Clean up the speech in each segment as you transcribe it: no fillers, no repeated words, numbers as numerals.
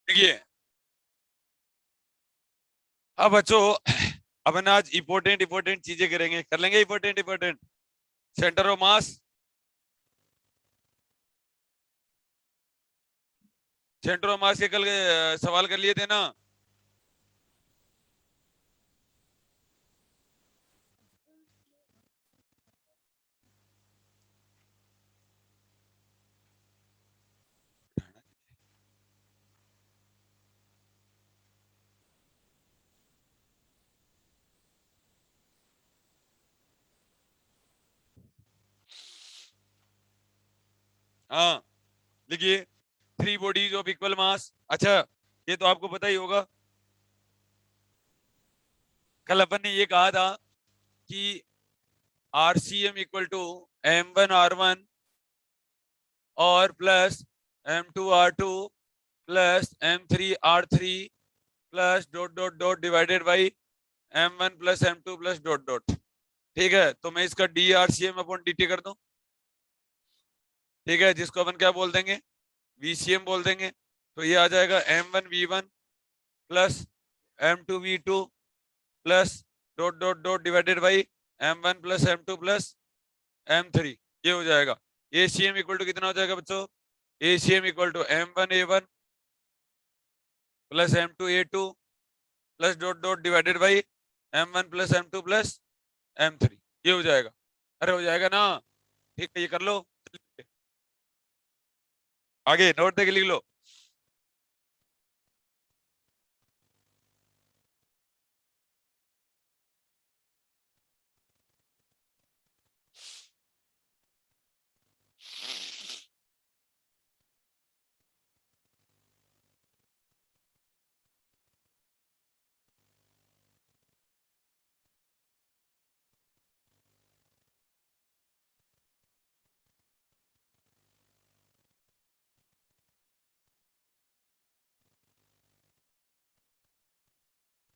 देखिए अब बच्चों अपन आज इंपॉर्टेंट इंपॉर्टेंट चीजें करेंगे, कर लेंगे important important. Centre of mass, centre of मास के कल सवाल कर लिए थे ना। हाँ लिखिए, थ्री बॉडीज ऑफ इक्वल मास। अच्छा ये तो आपको पता ही होगा, कल अपन ने ये कहा था कि RCM equal to M1 R1 और plus M2 R2 plus M3 R3 plus dot dot dot divided by M1 plus M2 plus dot dot. ठीक है, तो मैं इसका DRCM अपॉन DT कर दूं। ठीक है, जिसको अपन क्या बोल देंगे, VCM बोल देंगे। तो ये आ जाएगा M1 V1 plus M2 V2 plus dot dot dot divided by M1 plus M2 plus M3। ये हो जाएगा। ACM इक्वल टू कितना हो जाएगा बच्चों, ACM equal to M1 A1 plus M2 A2 plus dot dot divided by M1 plus M2 plus M3। ये हो जाएगा। अरे हो जाएगा ना, ठीक है ये कर लो। आगे नोट देके लिख लो।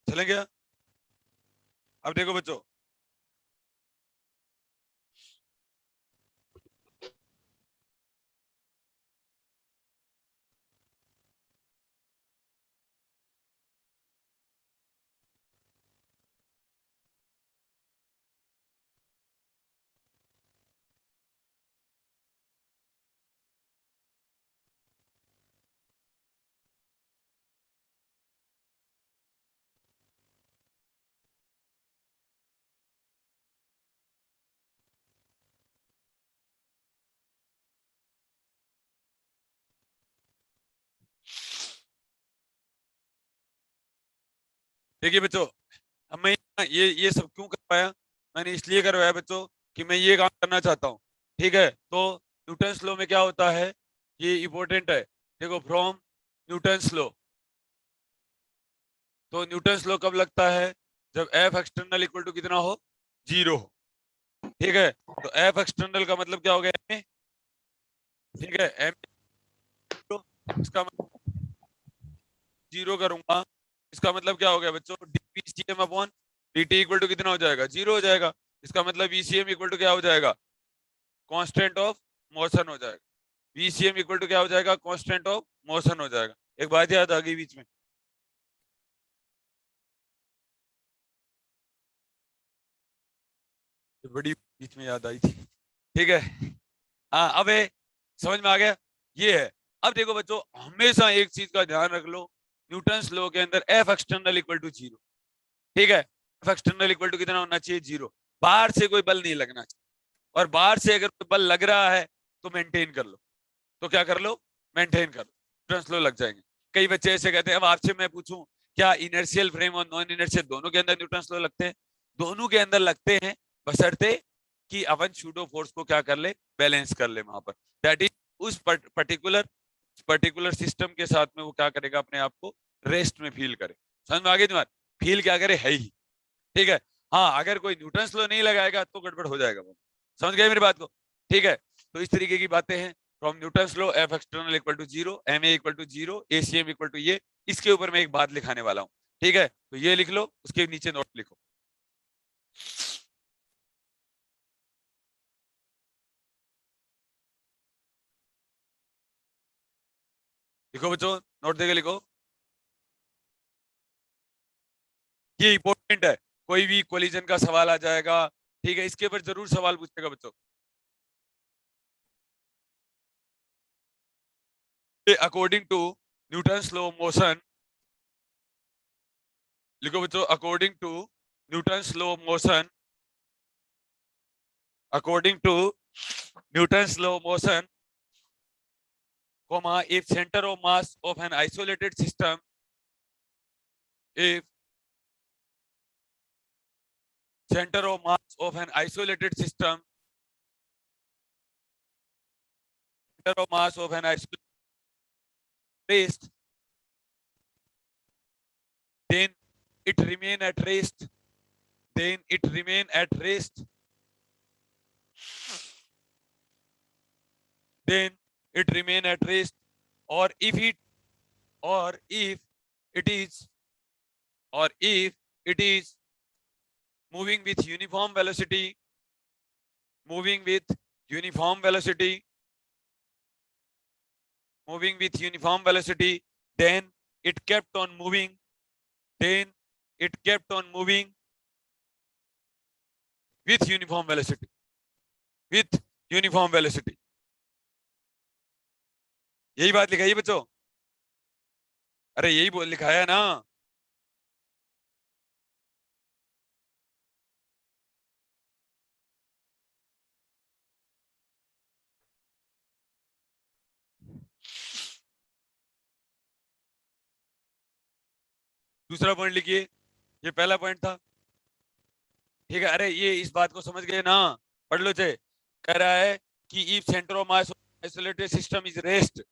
चलें क्या? अब देखो बच्चों, देखिए बच्चों, अब मैं ये सब क्यों कर पाया, मैंने इसलिए करवाया बच्चों कि मैं ये काम करना चाहता हूँ। ठीक है, तो न्यूटन्स लॉ में क्या होता है, ये इंपॉर्टेंट है। देखो फ्रॉम न्यूटन्स लॉ, तो न्यूटन्स लॉ कब लगता है, जब एफ एक्सटर्नल इक्वल टू कितना हो, जीरो हो। ठीक है, तो एफ एक्सटर्नल का मतलब क्या हो गया M? ठीक है एम, इसका जीरो करूंगा, इसका मतलब क्या हो गया बच्चों, dVCM अपॉन dt इक्वल टू कितना हो जाएगा, जीरो हो जाएगा। इसका मतलब VCM इक्वल टू क्या हो जाएगा, कांस्टेंट ऑफ मोशन हो जाएगा। VCM इक्वल टू क्या हो जाएगा, कांस्टेंट ऑफ मोशन हो जाएगा। एक बात याद आ गई बीच में, बड़ी बीच में याद आई थी। ठीक है, हाँ अब समझ में आ गया। ये है। अब देखो बच्चों, हमेशा एक चीज का ध्यान रख लो, न्यूटन्स लॉ के अंदर F external equal to zero. ठीक है, एफ एक्सटर्नल इक्वल टू कितना होना चाहिए, जीरो। बाहर से कोई बल नहीं लगना चाहिए, और बाहर से अगर कोई बल लग रहा है तो मेंटेन कर लो। तो क्या कर लो, मेंटेन कर लो, न्यूटन्स लॉ लग जाएंगे। कई बच्चे ऐसे कहते हैं, अब आपसे मैं पूछूं, क्या इनर्शियल फ्रेम और नॉन इनर्शियल दोनों के अंदर न्यूटन्स लॉ लगते हैं? दोनों के अंदर लगते हैं, बशर्ते कि अपन सूडो फोर्स को क्या कर ले, बैलेंस कर ले वहां पर। दैट इज उस पर्टिकुलर पर्टिकुलर सिस्टम के साथ में वो क्या करेगा, अपने आप को रेस्ट में फील करे। समझ में आ गई तुम्हारे, फील क्या करे है ही। ठीक है, हाँ अगर कोई न्यूटन्स लॉ नहीं लगाएगा तो गड़बड़ हो जाएगा वो। समझ गए मेरी बात को? ठीक है, तो इस तरीके की बातें हैं। From Newton's law F external equal to zero, M A equal to zero, ACM equal to ये। इसके ऊपर मैं एक बात लिखाने वाला हूँ। ठीक है, तो ये लिख लो, उसके नीचे नोट लिखो। लिखो बच्चों, नोट देके लिखो। ये इंपॉर्टेंट है, कोई भी कोलिजन का सवाल आ जाएगा, ठीक है, इसके ऊपर जरूर सवाल पूछेगा बच्चों। According to Newton's law of motion, लिखो बच्चों, according to Newton's law of motion, according to Newton's law of motion, comma, if center of mass of an isolated system, if center of mass of an isolated system, center of mass of an isolated rest, then it remain at rest, then it remain at rest, then it remain at rest, or if it, or if it is, or if it is moving with uniform velocity, moving with uniform velocity, moving with uniform velocity, then it kept on moving, then it kept on moving with uniform velocity, with uniform velocity. यही बात लिखाई है बच्चों, अरे यही बोल लिखाया है ना। दूसरा पॉइंट लिखिए, ये पहला पॉइंट था, ठीक है, अरे ये इस बात को समझ गए ना, पढ़ लो चे, कह रहा है कि if centre of mass isolated system is rest,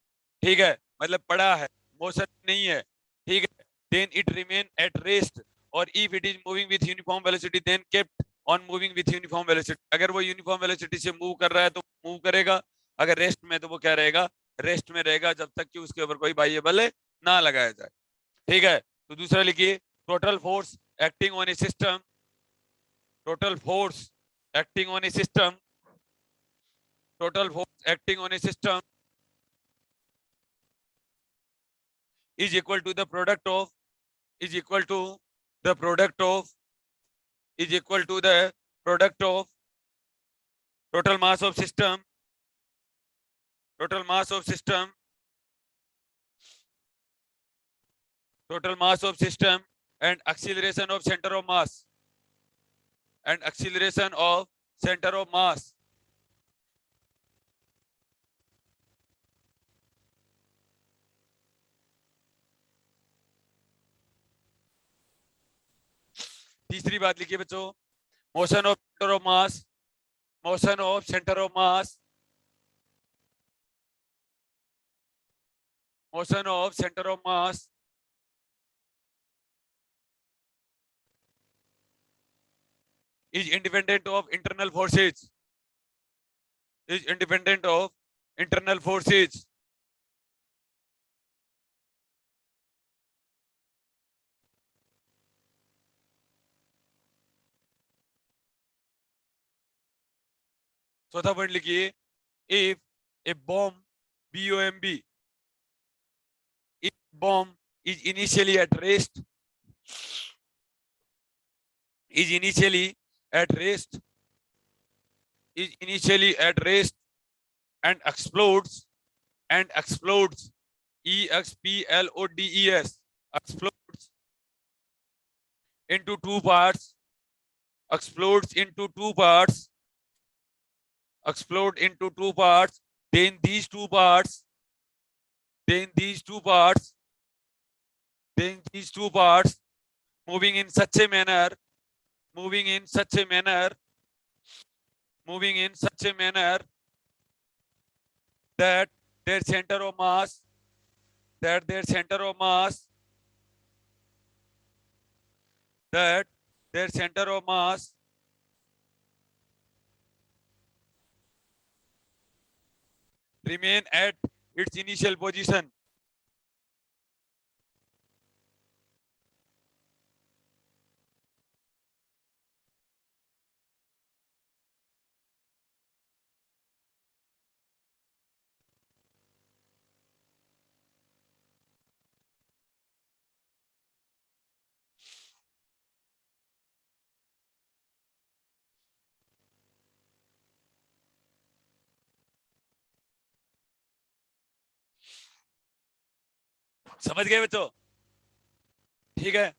ठीक है, मतलब पड़ा है, मोशन नहीं है, ठीक है, then it remain at rest, और if it is moving with uniform velocity then kept on moving with uniform velocity, अगर वो यूनिफॉर्म वेलोसिटी से मूव कर रहा है तो मूव करेगा, अगर रेस्ट में तो वो क्या रहेगा, रेस्ट में रहेगा, जब तक कि उसके ऊपर कोई बाह्य बल ना लगाया जाए, ठीक है। तो दूसरा लिखिए, total force acting on A system, total force acting on a system, total force acting on a system is equal to the product of, is equal to the product of, is equal to the product of total mass of system, total mass of system, total mass of system, and acceleration of center of mass, and acceleration of center of mass. तीसरी बात लिखिए बच्चों, motion of centre of mass, motion of centre of mass, motion of center of mass is independent of internal forces, is independent of internal forces. चौथा point लिखिए, if a bomb, bomb, if bomb is initially at rest, is initially at rest, is initially at rest, and explodes, and explodes, explodes, explodes into two parts, explodes into two parts, explode into two parts, then these two parts, then these two parts, then these two parts moving in such a manner, moving in such a manner, moving in such a manner that their center of mass, that their center of mass, that their center of mass remain at its initial position. समझ गए बच्चों? ठीक है,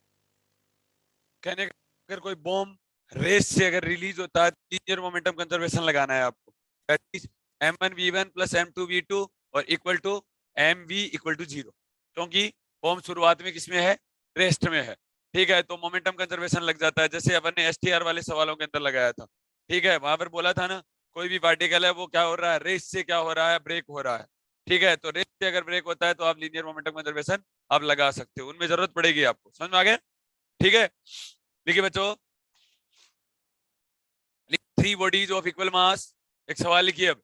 कहने का अगर कोई bomb race से अगर रिलीज होता है, लीनियर मोमेंटम कंजर्वेशन लगाना है आपको, that is m1v1 plus m2v2 और equal to mv equal to 0, क्योंकि बॉम्ब शुरुआत में किसमें है, रेस्ट में है। ठीक है, तो मोमेंटम कंजर्वेशन लग जाता है, जैसे अपन ने एसटीआर वाले सवालों के अंदर लगाया था। ठीक है, वहां पर बोला था ना, कोई भी पार्टिकल है वो क्या हो रहा है, रेस से क्या हो रहा है, ब्रेक हो रहा है। ठीक है, तो रेस से अगर ब्रेक होता है तो आप लीनियर मोमेंटम कंजर्वेशन आप लगा सकते हो, उनमें जरूरत पड़ेगी आपको। समझ में आ गया? ठीक है, देखिए बच्चों, थ्री बॉडीज ऑफ इक्वल मास, एक सवाल लिखिए अब।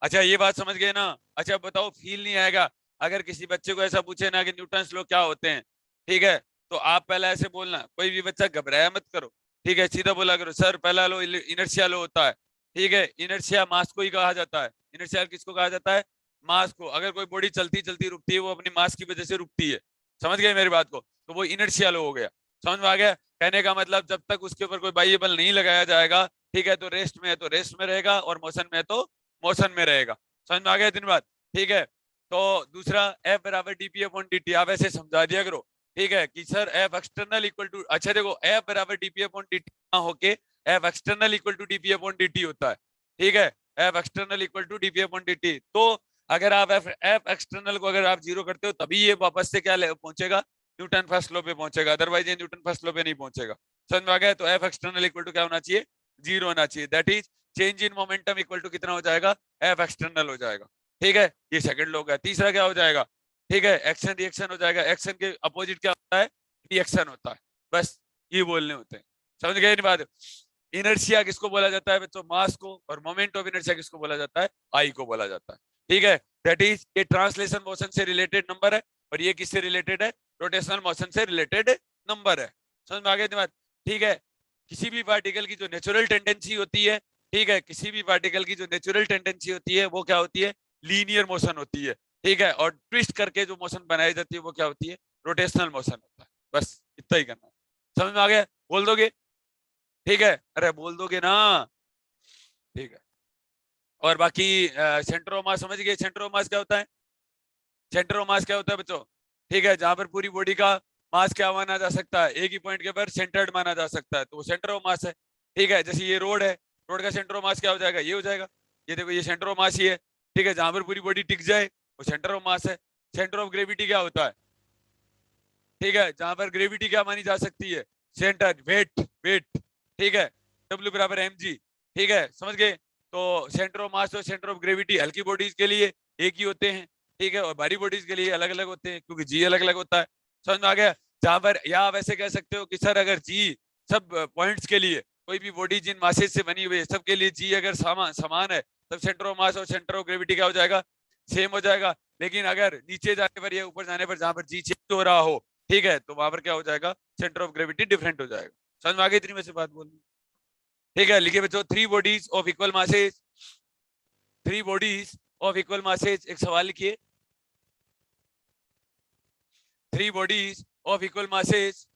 अच्छा ये बात समझ गए ना? अच्छा बताओ, फील नहीं आएगा अगर किसी बच्चे को ऐसा पूछे ना कि न्यूटन्स लॉ क्या होते हैं? ठीक है, तो आप पहला ऐसे बोलना, कोई भी बच्चा घबराया मत करो। ठीक है, सीधा बोला करो, सर पहला लो इनर्शिया लो होता है। ठीक है, इनर्शिया मास को ही कहा जाता है। इनर्शिया किसको कहा जाता है? मास को। अगर कोई बॉडी चलती चलती रुकती है, वो अपनी मास की वजह से रुकती है। समझ गए मेरी बात को? तो वो इनर्शिया लो हो गया। समझ में आ गया? कहने का मतलब जब तक उसके ऊपर कोई बाह्य बल नहीं लगाया जाएगा, ठीक है, तो रेस्ट में है तो रेस्ट में रहेगा, और मोशन में है तो मोशन में रहेगा। समझ में आ गया दिन बात? ठीक है, तो दूसरा एफ बराबर डीपी अपॉन डी टी, आप ऐसे समझा दिया करो। ठीक है, कि sir F external equal to, अच्छा देखो, एफ बराबर डीपी अपॉन डी टी ना होके F external equal to DP upon D T होता है। ठीक है, F external equal to DP upon D T, तो अगर आप एफ एक्सटर्नल को अगर आप जीरो करते हो, तभी ये वापस से क्या पहुंचेगा, न्यूटन फर्स्ट लॉ पे पहुंचेगा, अदरवाइज ये न्यूटन फर्स्ट लॉ पे नहीं पहुंचेगा। समझ में आ गया? तो एफ एक्सटर्नल इक्वल टू क्या होना चाहिए, जीरो होना चाहिए। That is change in momentum equal to कितना हो जाएगा, एफ एक्सटर्नल हो जाएगा। ठीक है, ये सेकंड लॉ है। तीसरा क्या हो जाएगा? ठीक है, एक्शन रिएक्शन हो जाएगा। एक्शन के अपोजिट क्या होता है, रिएक्शन होता है। बस ये बोलने होते हैं। समझ गए नहीं बात? इनर्शिया किसको बोला जाता है बच्चों, मास को, और मोमेंट ऑफ इनर्शिया किसको बोला जाता है, आई को बोला जाता है। ठीक है, दैट इज ये ट्रांसलेशन मोशन से रिलेटेड नंबर है, और ये किससे रिलेटेड है, रोटेशनल मोशन से रिलेटेड नंबर है। समझ में आ गया बात? ठीक है, किसी भी पार्टिकल की जो नेचुरल टेंडेंसी होती है, ठीक है, किसी भी पार्टिकल की जो नेचुरल टेंडेंसी होती है वो क्या होती है, लीनियर मोशन होती है। ठीक है, और ट्विस्ट करके जो मोशन बनाई जाती है वो क्या होती है, रोटेशनल मोशन होता है। बस इतना ही करना है। समझ में आ गया? बोल दोगे? ठीक है, अरे बोल दोगे ना? ठीक है, और बाकी सेंटर ऑफ मास समझ गए? सेंटर ऑफ मास क्या होता है? सेंटर ऑफ मास क्या होता है बच्चों? ठीक है, जहां पर पूरी बॉडी का मास क्या माना जा सकता है, एक ही पॉइंट के ऊपर सेंटर्ड माना जा सकता है, तो वो सेंटर ऑफ मास है। ठीक है, जैसे ये रोड है, रोड का सेंटर ऑफ मास क्या हो जाएगा, ये हो जाएगा। ये देखो, ये सेंटर ऑफ मास ही है। ठीक है, जहां पर पूरी बॉडी टिक जाए वो सेंटर ऑफ मास है। सेंटर ऑफ ग्रेविटी क्या होता है? ठीक है, जहां पर ग्रेविटी क्या मानी जा सकती है, सेंटर, वेट, वेट। ठीक है, डब्ल्यू बराबर एम जी। ठीक है, समझ गए? तो सेंटर ऑफ मास और सेंटर ऑफ ग्रेविटी हल्की बॉडीज के लिए एक ही होते हैं। ठीक है, और भारी बॉडीज के लिए अलग अलग होते हैं, क्योंकि जी अलग अलग होता है। समझ में आ गया? जहां पर, या आप ऐसे कह सकते हो कि सर अगर जी सब पॉइंट्स के लिए, कोई भी बॉडी जिन मासेज से बनी हुई है सबके लिए जी अगर समान है, तब सेंटर ऑफ मास और सेंटर ऑफ ग्रेविटी क्या हो जाएगा, सेम हो जाएगा। लेकिन अगर नीचे जाने पर या ऊपर जाने पर जहां पर जी चेंज हो रहा हो, ठीक है, तो वहां पर क्या हो जाएगा, सेंटर ऑफ ग्रेविटी डिफरेंट हो जाएगा। समझ में आ गई इतनी में से बात बोलनी? ठीक है, लिखिए बच्चों, three bodies of equal masses, three bodies of equal masses, एक सवाल लिखिए। Three bodies of equal masses,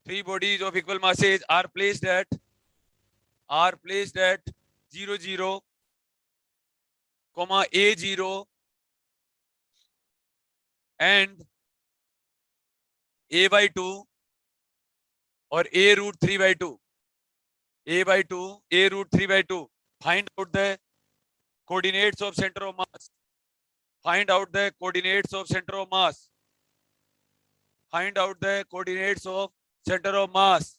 three bodies of equal masses are placed at 0 0 comma a 0 and a by 2 or a root 3 by 2, a by 2, a root 3 by 2. Find out the coordinates of center of mass. Find out the coordinates of center of mass. Find out the coordinates of center of mass.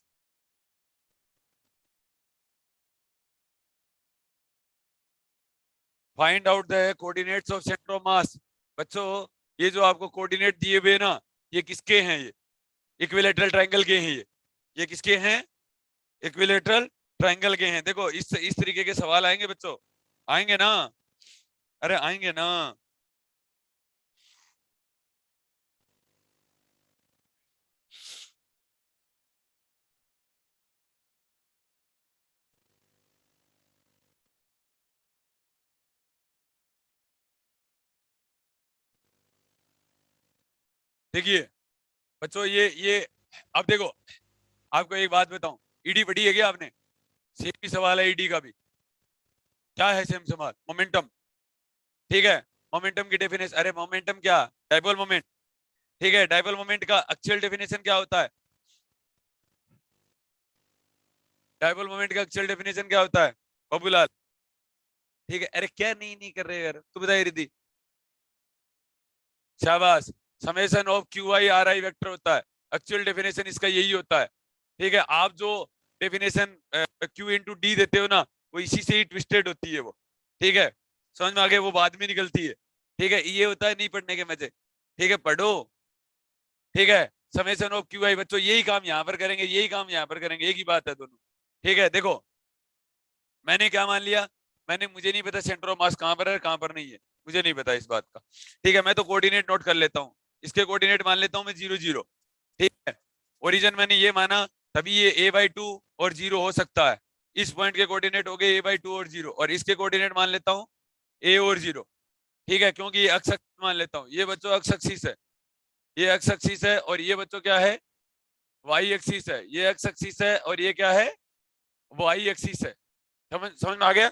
Find out the coordinates of center of mass. बच्चों, ये जो आपको coordinate दिए हुए ना, ये किसके हैं? ये इक्विलेटरल ट्रायंगल के हैं। ये किसके हैं? इक्विलेटरल ट्रायंगल के हैं। देखो, इस तरीके के सवाल आएंगे बच्चों, आएंगे ना? अरे आएंगे ना? देखिए बच्चों, ये अब देखो, आपको एक बात बताऊं, ईडी पढ़ी है क्या आपने? सेम ही सवाल है ईडी का भी। क्या है सेम सवाल? मोमेंटम। ठीक है, मोमेंटम की डेफिनेशन, अरे मोमेंटम क्या, डाइपोल मोमेंट, ठीक है। डाइपोल मोमेंट का एक्चुअल डेफिनेशन क्या होता है, डाइपोल मोमेंट का एक्चुअल डेफिनेशन क्या होता है बबूलाल, ठीक है। अरे क्या नहीं नहीं कर रहे यार, तू बताइए रिद्धि, शाबाश। Summation of Q I R I vector होता है, एक्चुअल डेफिनेशन इसका यही होता है, ठीक है। आप जो डेफिनेशन क्यू इंटू डी देते हो ना, वो इसी से ही ट्विस्टेड होती है वो, ठीक है। समझ में आ गया, वो बाद में निकलती है, ठीक है। ये होता है नहीं पढ़ने के मजे, ठीक है, पढ़ो, ठीक है। समेशन ऑफ क्यू आई, बच्चों यही काम यहाँ पर करेंगे, यही काम यहाँ पर करेंगे, एक ही बात है दोनों, ठीक है। देखो मैंने क्या मान लिया, मुझे नहीं पता सेंटर ऑफ मास कहाँ पर है कहाँ पर नहीं है, मुझे नहीं पता इस बात का, ठीक है। मैं तो कोऑर्डिनेट नोट कर लेता हूँ, इसके कोऑर्डिनेट मान लेता हूँ मैं 0 0, ठीक है। ओरिजिन मैंने ये माना, तभी ये a/2 और 0 हो सकता है। इस पॉइंट के कोऑर्डिनेट हो गए a/2 और 0, और इसके कोऑर्डिनेट मान लेता हूँ a और 0, ठीक है, क्योंकि ये अक्ष एक्सिस मान लेता हूँ, ये बच्चों अक्ष एक्सिस है, ये अक्ष एक्सिस है, और ये बच्चों क्या है, वाई एक्सिस है, ये अक्ष एक्सिस है, और ये क्या है, वाई एक्सिस है। समझ में आ गया,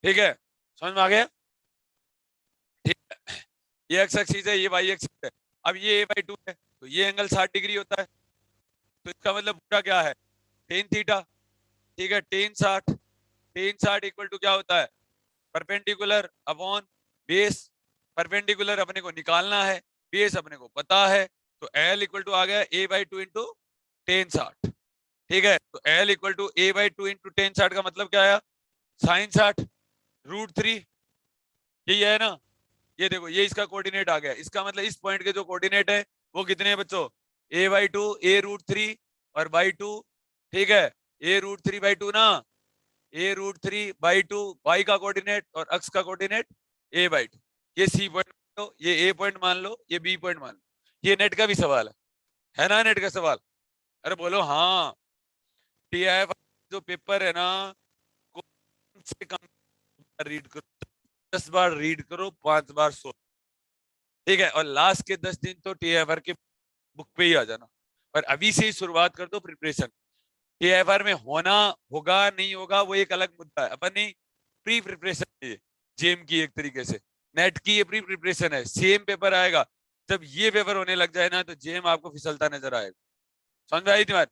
ठीक है, समझ में आ गया, ठीक है। ये एक्स एक्सिस है, ये वाई एक्सिस है। अब ये a/2 है, तो ये एंगल 60 डिग्री होता है, तो इसका मतलब पूरा क्या है, टेन थीटा, ठीक है। टेन 60 इक्वल टू क्या होता है, परपेंडिकुलर अपॉन बेस। परपेंडिकुलर अपने को निकालना है, बेस अपने को पता है, तो L इक्वल टू आ गया a/2 इंटू टेन 60, ठीक है। तो L equal to a/2 into ten 60 का मतलब क्या आया, sin 60 √3, यही है ना। ये देखो, ये इसका कोऑर्डिनेट आ गया, इसका मतलब इस पॉइंट के जो कोऑर्डिनेट है वो कितने हैं बच्चों, a/2 a√3 और बाई 2, ठीक है। a√3/2 ना, a√3/2 y का कोऑर्डिनेट और अक्ष का कोऑर्डिनेट a/2, ये सी पॉइंट मान लो, ये ए पॉइंट मान लो, ये बी पॉइंट मान लो। ये नेट का भी सवाल है ना, नेट का सवाल, अरे बोलो हाँ। टीआईएफ जो पेपर है ना, कम से कम रीड करो, 10 बार रीड करो, 5 बार सो, ठीक है। और लास्ट के 10 दिन तो टीआईएफआर के बुक पे ही आ जाना, और अभी से ही शुरुआत कर दो प्रिपरेशन। टीआईएफआर में होना होगा नहीं होगा वो एक अलग मुद्दा है, अपनी प्री प्रिपरेशन है जेम की, एक तरीके से नेट की ये प्री प्रिपरेशन है। सेम पेपर आएगा, जब ये पेपर होने लग जाए ना, तो जेम आपको फिसलता नजर आएगा। समझ में आई थी बात,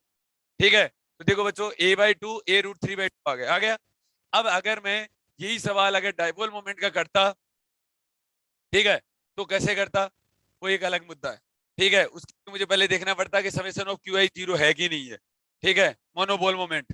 ठीक है। तो देखो बच्चों, a/2 a√3/2 आ गया, आ गया। अब अगर मैं यही सवाल अगर डाइपोल मोमेंट का करता, ठीक है, तो कैसे करता, वो एक अलग मुद्दा है, ठीक है। उसके लिए मुझे पहले देखना पड़ता कि समेशन ऑफ क्यू आई 0 है कि नहीं है, ठीक है। मोनोबॉल मोमेंट,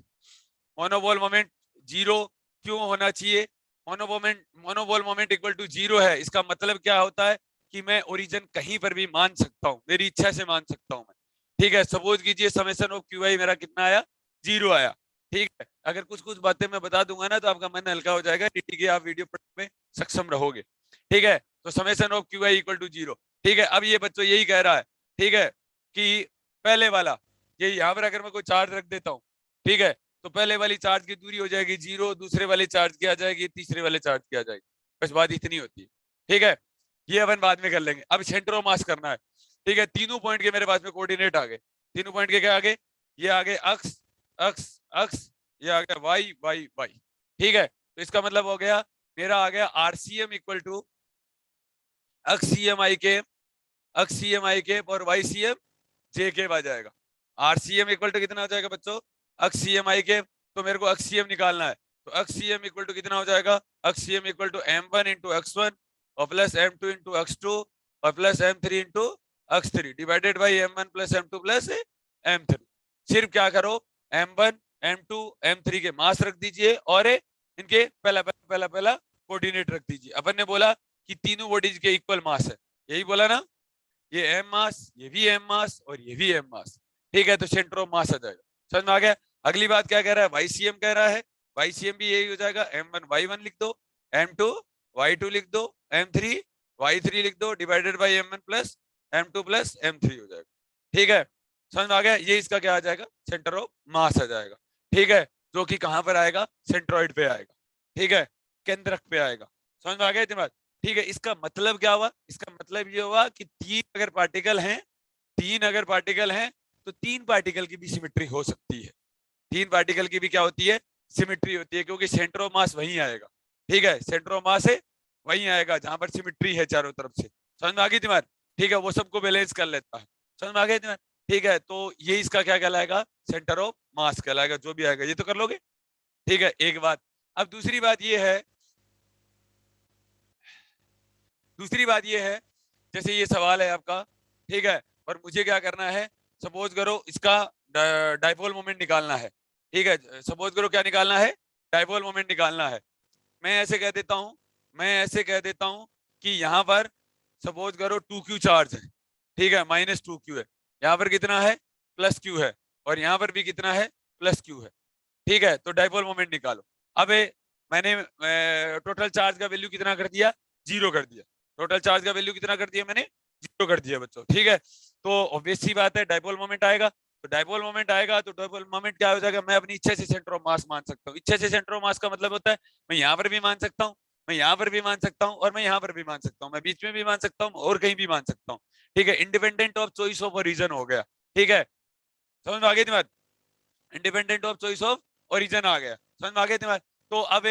मोनोबॉल मोमेंट 0 क्यों होना चाहिए, मोनोबॉल मोमेंट इक्वल टू 0 है, इसका मतलब क्या होता है कि मैं ओरिजिन कहीं पर भी मान सकता हूँ, मेरी इच्छा से मान सकता हूँ मैं, ठीक है। सपोज कीजिए समेशन ऑफ क्यू आई मेरा कितना आया, 0 आया, ठीक है। अगर कुछ कुछ बातें मैं बता दूंगा ना, तो आपका मन हल्का हो जाएगा, ठीक है, आप वीडियो पढ़ने में सक्षम रहोगे, ठीक है। तो summation of Q I equal to 0, ठीक है। अब ये बच्चों यही कह रहा है, ठीक है, कि पहले वाला, ये यहाँ पर अगर मैं कोई चार्ज रख देता हूँ, ठीक है, तो पहले वाली चार्ज की दूरी हो जाएगी 0, दूसरे वाले चार्ज की आ जाएगी, तीसरे वाले चार्ज की आ जाएगी, बस बात इतनी होती है, ठीक है। ये अपन बाद में कर लेंगे, अब सेंटर ऑफ मास करना है, ठीक है। तीनों पॉइंट के मेरे पास में कोऑर्डिनेट आ गए, तीनों पॉइंट के क्या आ गए, ये आ गए अक्ष अक्ष अक्ष, ये आ गया वाई वाई वाई, ठीक है। तो इसका मतलब हो गया, मेरा आ गया आरसीएम इक्वल टू अक्सीएम आई के और वाई सी एम जे के आ जाएगा। आरसीएम इक्वल टू कितना हो जाएगा बच्चों, अक्सीएम आई के, तो मेरे को अक्सीएम निकालना है, तो अक्सीएम इक्वल टू कितना हो जाएगा, अक्सीएम equal to m1 into x1 और प्लस m2 इंटू x2 और plus m3 into x3 divided by m1 plus m2 plus m3। सिर्फ क्या करो, m1 m2 m3 के मास रख दीजिए, और इनके पहला पहला पहला कोऑर्डिनेट रख दीजिए। अपन ने बोला कि तीनों बॉडीज के इक्वल मास है, यही बोला ना, ये एम मास, ये भी एम मास और ये भी एम मास, ठीक है। तो सेंटर ऑफ मास आ जाएगा, समझ में आ गया। अगली बात क्या कह रहा है, वाईसीएम कह रहा है, वाईसीएम भी यही हो जाएगा, m1 y1 लिख दो, m2 y2 लिख दो, m3 y3 लिख दो, divided by m1 plus m2 plus m3 हो जाएगा, ठीक है। समझ में आ गया, ये इसका क्या आ जाएगा, सेंटर ऑफ मास आ जाएगा, ठीक है, जो कि कहां पर आएगा, सेंट्रॉइड पे आएगा, ठीक है, केंद्रक पे आएगा। समझ में आ गया इतनी बात, ठीक है। इसका मतलब क्या हुआ, इसका मतलब ये हुआ कि तीन अगर पार्टिकल हैं, तो तीन पार्टिकल की भी सिमेट्री हो सकती है, तीन पार्टिकल की भी क्या होती है, सिमेट्री होती है, क्योंकि सेंटर ऑफ मास वहीं आएगा, ठीक है, सेंटर ऑफ मास है वहीं आएगा जहां पर सिमिट्री है चारों तरफ से। समझ में आ गई तुम्हारे? ठीक है, वो सबको बैलेंस कर लेता है। समझ में आ गई तुम्हारे? ठीक है, तो ये इसका क्या कहलाएगा? सेंटर ऑफ मास कहलाएगा, जो भी आएगा। ये तो कर लोगे? ठीक है, एक बात। अब दूसरी बात ये है, दूसरी बात ये है, जैसे ये सवाल है आपका, ठीक है, और मुझे क्या करना है, सपोज करो इसका डाइपोल मोमेंट निकालना है। ठीक है, सपोज करो क्या निकालना है? डाइपोल मोमेंट निकालना है। मैं ऐसे कह देता हूं, मैं ऐसे कह देता हूं कि यहाँ पर सपोज करो 2q चार्ज है। ठीक है, -2q है। यहाँ पर कितना है? +q है। और यहाँ पर भी कितना है? +q है। ठीक है, तो डाइपोल मोमेंट निकालो। अब मैंने टोटल चार्ज का वैल्यू कितना कर दिया? 0 कर दिया। टोटल चार्ज का वैल्यू कितना कर दिया मैंने? 0 कर दिया बच्चों। ठीक है, तो ऑब्वियस सी बात है डाइपोल मोमेंट आएगा। तो डाइपोल मोमेंट आएगा तो डाइपोल मोमेंट क्या हो जाएगा? मैं अपनी इच्छा से सेंटर ऑफ मास मान सकता हूँ। इच्छा से सेंटर ऑफ मास का मतलब होता है मैं यहाँ पर भी मान सकता हूँ, मैं यहाँ पर भी मान सकता हूँ, और मैं यहाँ पर भी मान सकता हूँ, मैं बीच में भी मान सकता हूँ, और कहीं भी मान सकता हूँ। ठीक है, independent of choice of origin हो गया। ठीक है, समझ में आ गई बात? Independent of choice of origin आ गया। समझ में आ गया तुम्हारे? तो अब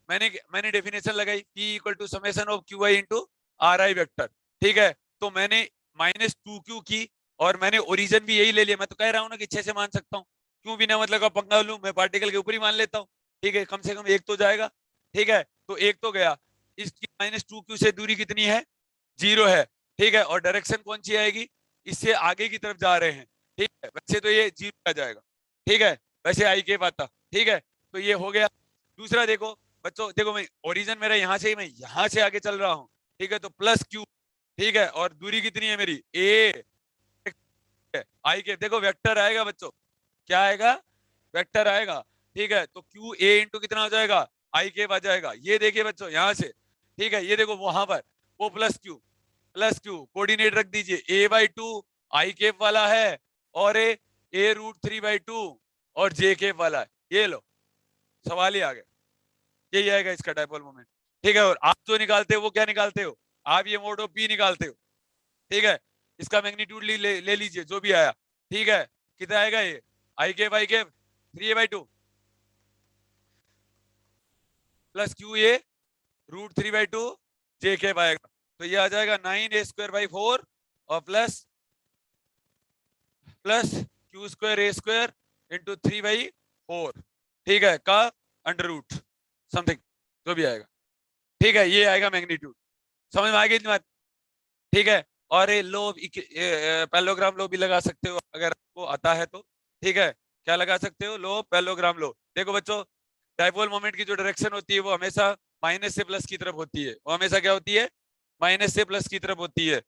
मैंने मैंने डेफिनेशन लगाई P equal to summation of Q I into R I vector. ठीक है, तो मैंने -2q की, और मैंने ओरिजिन भी यही ले लिया। मैं तो कह रहा हूँ ना कि 6 से मान सकता हूँ, क्यों बिना मतलब का पंगा लूं? मैं पार्टिकल के ऊपर ही मान लेता हूँ। ठीक है, कम से कम एक तो जाएगा। ठीक है, तो एक तो गया। इसकी -2q से दूरी कितनी है? 0 है। ठीक है, और डायरेक्शन कौन सी आएगी? इससे आगे की तरफ जा रहे हैं। ठीक है, वैसे तो ये 0 आ जाएगा। ठीक है, वैसे आई के पाता। ठीक है, तो ये हो गया। दूसरा देखो बच्चों, देखो मैं ओरिजिन मेरा यहाँ से ही, मैं यहाँ से आगे चल रहा हूँ। ठीक है, तो +q। ठीक है, और दूरी कितनी है मेरी? a। आई के देखो वेक्टर आएगा बच्चों, क्या आएगा? वेक्टर आएगा। ठीक है, तो क्यू ए इंटू कितना हो जाएगा? आई केप आ जाएगा। ये देखिए बच्चों यहाँ से, ठीक है, ये देखो वहां पर वो +q कोऑर्डिनेट रख दीजिए। a/2 आई केप वाला है, और a√3/2 और j केप वाला है। ये लो, सवाल ही आ गया। यही आएगा इसका डाइपोल मोमेंट। ठीक है, और आप जो निकालते हो वो क्या निकालते हो? आप ये मोड ऑफ p निकालते हो। ठीक है, इसका मैग्नीट्यूड ले लीजिए जो भी आया। ठीक है, कितना आएगा ये? आई cap 3a/2 +q√3/2 j cap आएगा। तो ये आ जाएगा 9a²/4 और प्लस q² इंटू 3/4। ठीक है, का √ समथिंग, जो भी आएगा। ठीक है, ये आएगा मैग्नीट्यूड। समझ में आ गई बात? ठीक है, और ये लो पैरेललोग्राम लो भी लगा सकते हो अगर आपको आता है तो। ठीक है, क्या लगा सकते हो? लो पैरेललोग्राम लो। देखो बच्चों, डाइपोल मोमेंट की जो डायरेक्शन होती है वो हमेशा माइनस से प्लस की तरफ होती है। वो हमेशा क्या होती है? माइनस से प्लस की तरफ होती है।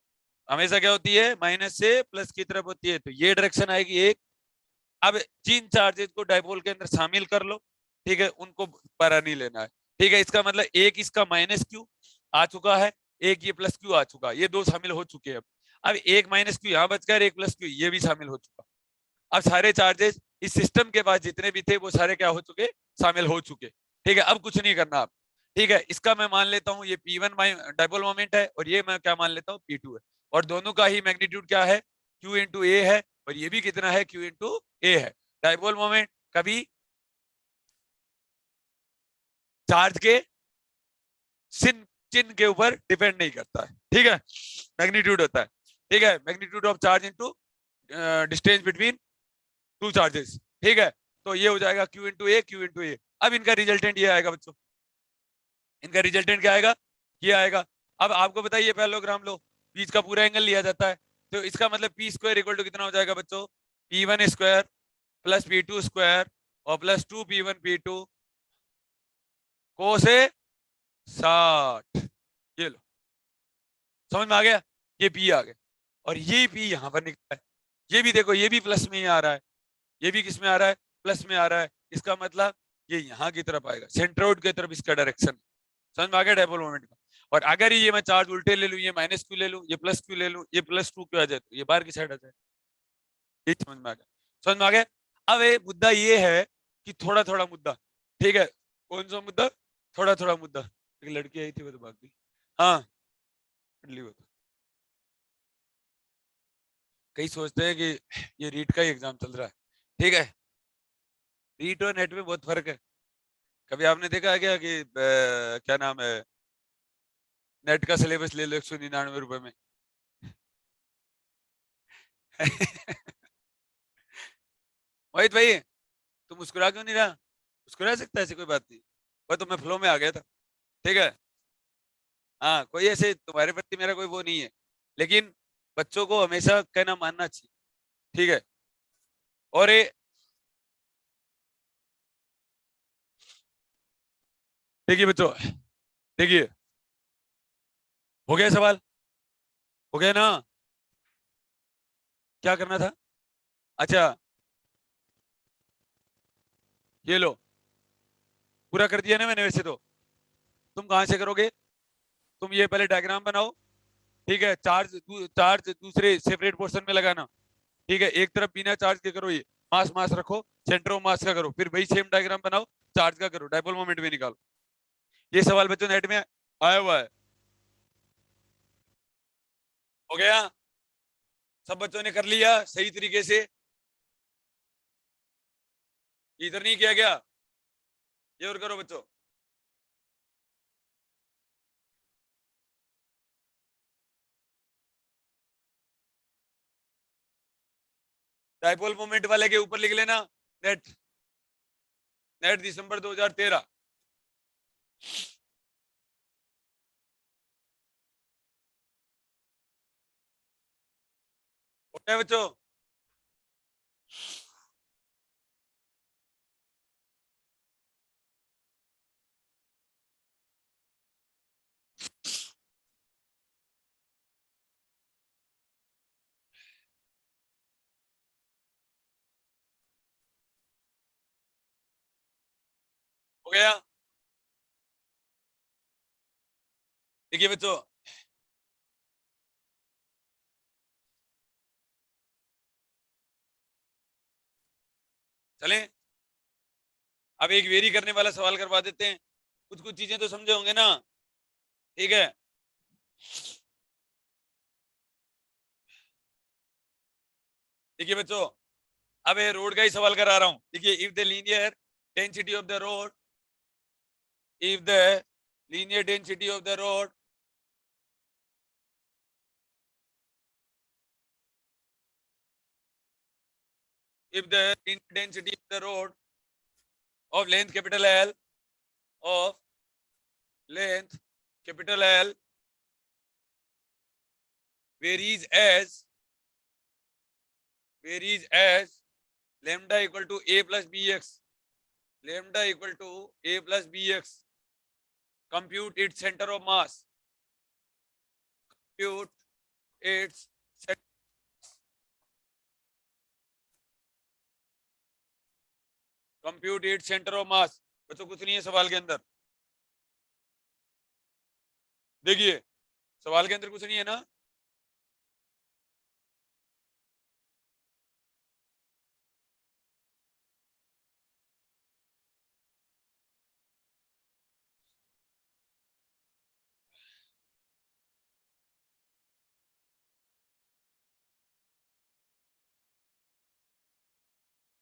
हमेशा क्या होती है? माइनस से प्लस की तरफ होती है। तो ये डायरेक्शन आएगी एक। अब जिन चार्जेस को डाइपोल के अंदर शामिल कर लो, ठीक है, उनको बड़ा नहीं लेना है। ठीक है, इसका मतलब एक इसका -q आ चुका है, एक ये +q आ चुका है, ये दो शामिल हो चुके हैं। अब एक -q यहाँ बच गया, एक +q ये भी शामिल हो चुका। अब सारे चार्जेस इस सिस्टम के पास जितने भी थे वो सारे क्या हो चुके? शामिल हो चुके। ठीक है, अब कुछ नहीं करना आप। ठीक है, इसका मैं मान लेता हूँ ये P1 डाइपोल मोमेंट है, और ये मैं क्या मान लेता हूँ? P2 है। और दोनों का ही मैग्नीट्यूड क्या है? Q इंटू ए है, और ये भी कितना है? Q इंटू ए है। डाइपोल मोमेंट कभी चार्ज के चिन्ह के ऊपर डिपेंड नहीं करता है। ठीक है, मैग्नीट्यूड होता है। ठीक है, magnitude of charge into distance between two charges. ठीक है, तो ये हो जाएगा Q इंटू ए। अब इनका रिजल्टेंट ये आएगा बच्चों, इनका रिजल्टेंट क्या आएगा? ये आएगा। अब आपको बताइए पैरेललोग्राम लो, बीच का पूरा एंगल लिया जाता है, तो इसका मतलब p² इक्वल टू कितना हो जाएगा बच्चों? P1² प्लस P2² और प्लस 2P1 P2 कोसे 60। ये लो, समझ में आ गया? ये P आ गया, और ये P यहाँ पर निकला है। ये भी देखो, ये भी प्लस में ही आ रहा है, ये भी किस में आ रहा है? प्लस में आ रहा है। इसका मतलब ये यहाँ की तरफ आएगा, सेंट्रोइड की तरफ इसका डायरेक्शन। समझ में आ गया डाइपोल मोमेंट का? और अगर ये मैं चार्ज उल्टे ले लूं, ये -q ले लूं, ये +q ले लूं, ये +2q आ जाए, तो ये बाहर की साइड आ जाए। ये समझ में आ गया? समझ में आ गया? अब ये मुद्दा ये है कि थोड़ा थोड़ा मुद्दा। ठीक है, कौन सा मुद्दा? थोड़ा थोड़ा मुद्दा। एक लड़की आई थी वो तो भाग गई। हाँ, कई सोचते हैं कि ये रीट का ही एग्जाम चल रहा है। ठीक है, रीट और नेट में बहुत फर्क है। कभी आपने देखा है क्या कि क्या नाम है, नेट का सिलेबस ले लो 199 रुपए में। मोहित भाई तू मुस्कुरा क्यों नहीं रहा? मुस्कुरा सकता है, ऐसी कोई बात नहीं, बस तो मैं फ्लो में आ गया था। ठीक है, हाँ कोई ऐसे तुम्हारे प्रति मेरा कोई वो नहीं है, लेकिन बच्चों को हमेशा कहना मानना चाहिए। ठीक है, और ये देखिए बच्चों, देखिए हो गया सवाल, हो गया ना? क्या करना था? अच्छा ये लो, पूरा कर दिया ना मैंने वैसे तो। तुम कहाँ से करोगे? तुम ये पहले डायग्राम बनाओ। ठीक है, चार्ज दूसरे सेपरेट पोर्शन में लगाना। ठीक है, एक तरफ बिना चार्ज के करो, ये मास मास रखो, सेंटर ऑफ मास का करो, फिर वही सेम डायग्राम बनाओ, चार्ज का करो, डायपोल मोमेंट भी निकालो। ये सवाल बच्चों नेट में आया हुआ है। हो गया? सब बच्चों ने कर लिया सही तरीके से? इधर नहीं किया गया? ये और करो बच्चों। डायपोल मोमेंट वाले के ऊपर लिख लेना नेट, नेट दिसंबर 2013। हो गया बच्चों? हो गया? देखिए बच्चों, चलें अब एक वेरी करने वाला सवाल करवा देते हैं, कुछ कुछ चीजें तो समझे होंगे ना? ठीक है, देखिए बच्चों, अब ये रोड का ही सवाल करा रहा हूं। देखिए, if the linear density of the road, if the linear density of the road if the linear density of the road of length capital L, of length capital L varies as lambda equal to a plus bx, lambda equal to a plus bx, compute its center of mass, compute its compute its center of mass। बच्चों कुछ नहीं है सवाल के अंदर, देखिए सवाल के अंदर कुछ नहीं है ना?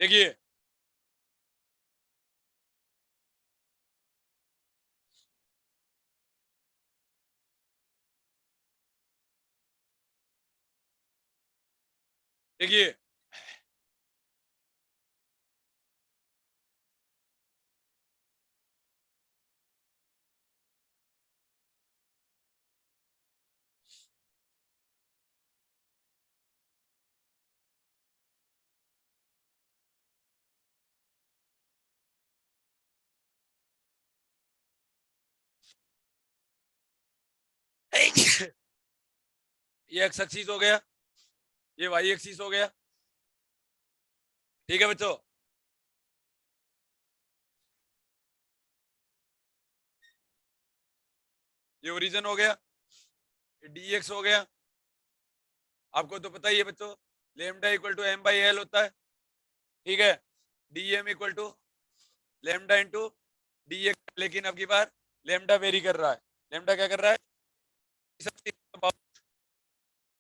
देखिए देखिए ये एक्स एक्सिस हो गया, ये वाई एक्सिस हो गया। ठीक है बच्चों, ये ओरिजिन हो गया, डी एक्स हो गया। आपको तो पता ही है बच्चों, lambda equal to M by L होता है। ठीक है, D M equal to lambda into D X, लेकिन अब की बार लेमडा वेरी कर रहा है। लेमडा क्या कर रहा है?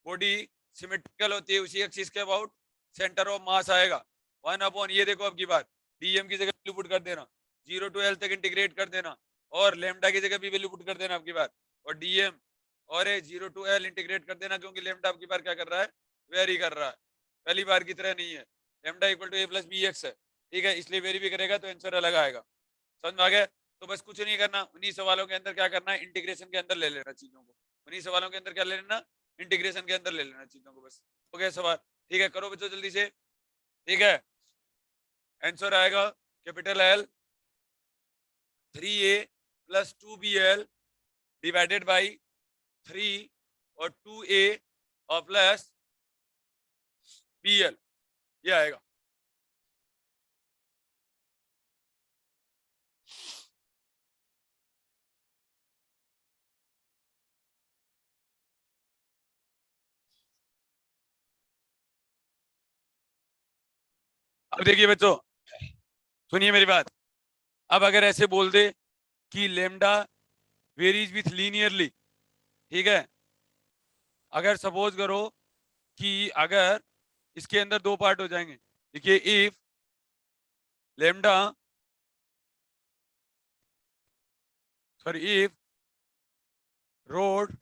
बॉडी सिमेट्रिकल होती है, उसी एक्सिस के अबाउट सेंटर ऑफ मास आएगा 1 अपॉन, ये देखो अब की बार डीएम की जगह वैल्यू पुट कर देना, 0 to L तक इंटीग्रेट कर देना, और लेमडा की जगह भी वैल्यू पुट कर देना अब की बार, और डीएम और ये 0 to L इंटीग्रेट कर देना, क्योंकि लेमडा आपकी बार क्या कर रहा है, वेरी कर रहा है, पहली बार की तरह नहीं है। Lambda equal to a plus B X है, ठीक है, इसलिए वेरी भी करेगा तो आंसर अलग आएगा। समझ में आ गया? तो बस कुछ नहीं करना, उन्हीं सवालों के अंदर क्या करना है, इंटीग्रेशन के अंदर ले लेना चीजों को, उन्हीं सवालों के अंदर क्या ले लेना, इंटीग्रेशन के अंदर ले लेना चीजों को, बस हो गया सवाल। ठीक है, करो बच्चों जल्दी से। ठीक है, आंसर आएगा capital L 3a plus 2bl divided by 3 और 2a और प्लस bl, ये आएगा। अब देखिए बच्चों, सुनिए मेरी बात। अब अगर ऐसे बोल दे कि लेमडा वेरीज विथ लीनियरली, ठीक है, अगर सपोज करो कि अगर इसके अंदर दो पार्ट हो जाएंगे, देखिए if lambda sorry road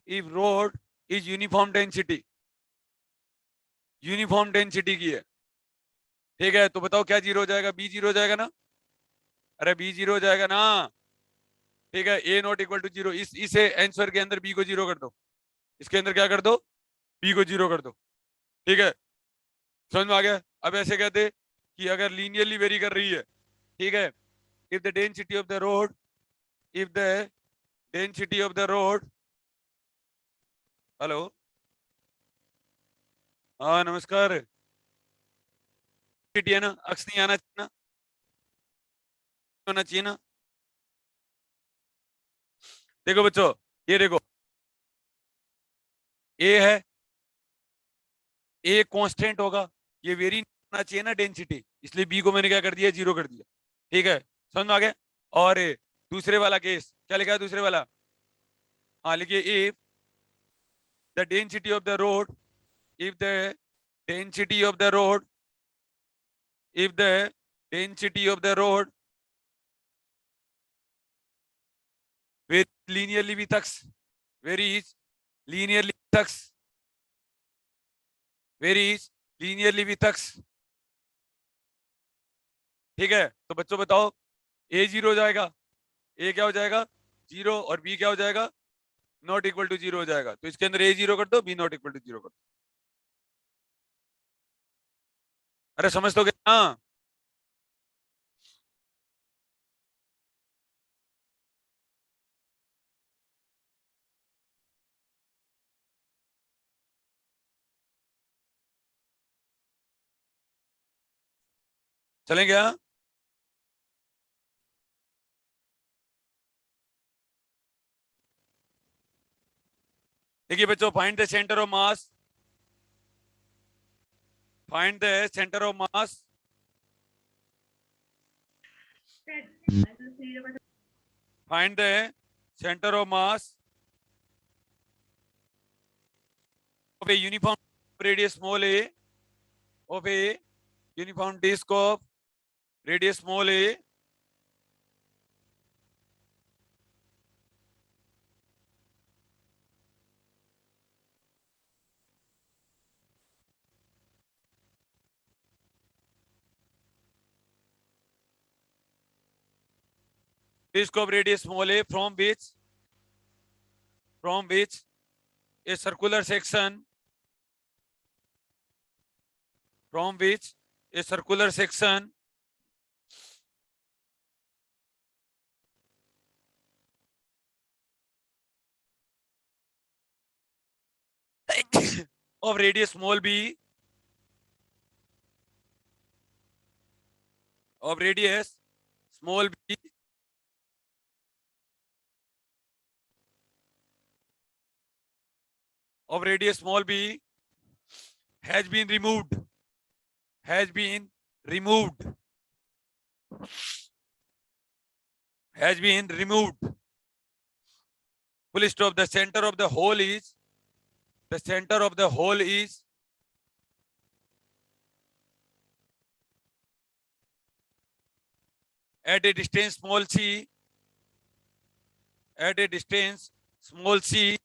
if road is uniform density, uniform density की है, ठीक है, तो बताओ क्या जीरो हो जाएगा, बी जीरो हो जाएगा ना, अरे बी जीरो हो जाएगा ना, ठीक है, ए नॉट इक्वल टू जीरो, इसे आंसर के अंदर बी को जीरो कर दो, इसके अंदर क्या कर दो, बी को जीरो कर दो, ठीक है, समझ में आ गया? अब ऐसे कहते कि अगर लीनियरली वेरी कर रही है, ठीक है, if the density of the road, if the density of the road, hello, हाँ नमस्कार, है ना, अक्स नहीं आना चाहिए ना, होना चाहिए ना। देखो बच्चों, ये देखो, ए है, ए कांस्टेंट होगा, ये वेरी होना चाहिए ना डेंसिटी, इसलिए बी को मैंने क्या कर दिया, जीरो कर दिया, ठीक है, समझ में आ गया? और दूसरे वाला केस क्या लिखा है, दूसरे वाला, हाँ लिखिए, if the density of the road, if the density of the road, if the density of the road linearly with x, varies linearly with x, varies linearly with x, ठीक है, तो बच्चों बताओ, ए जीरो हो जाएगा, ए क्या हो जाएगा, जीरो, और बी क्या हो जाएगा, नॉट इक्वल टू जीरो हो जाएगा, तो इसके अंदर ए जीरो कर दो, B not equal to zero कर दो। अरे समझ तो गया ना? चलें क्या? देखिए बच्चों, find the centre of mass, find the centre of mass, find the centre of mass of a uniform radius small a, of a uniform disk of radius small a disk of radius small a from which a circular section, from which a circular section of radius small b, of radius small b of radius small b has been removed, has been removed, has been removed, full stop. The center of the hole is, the center of the hole is at a distance small c, at a distance small C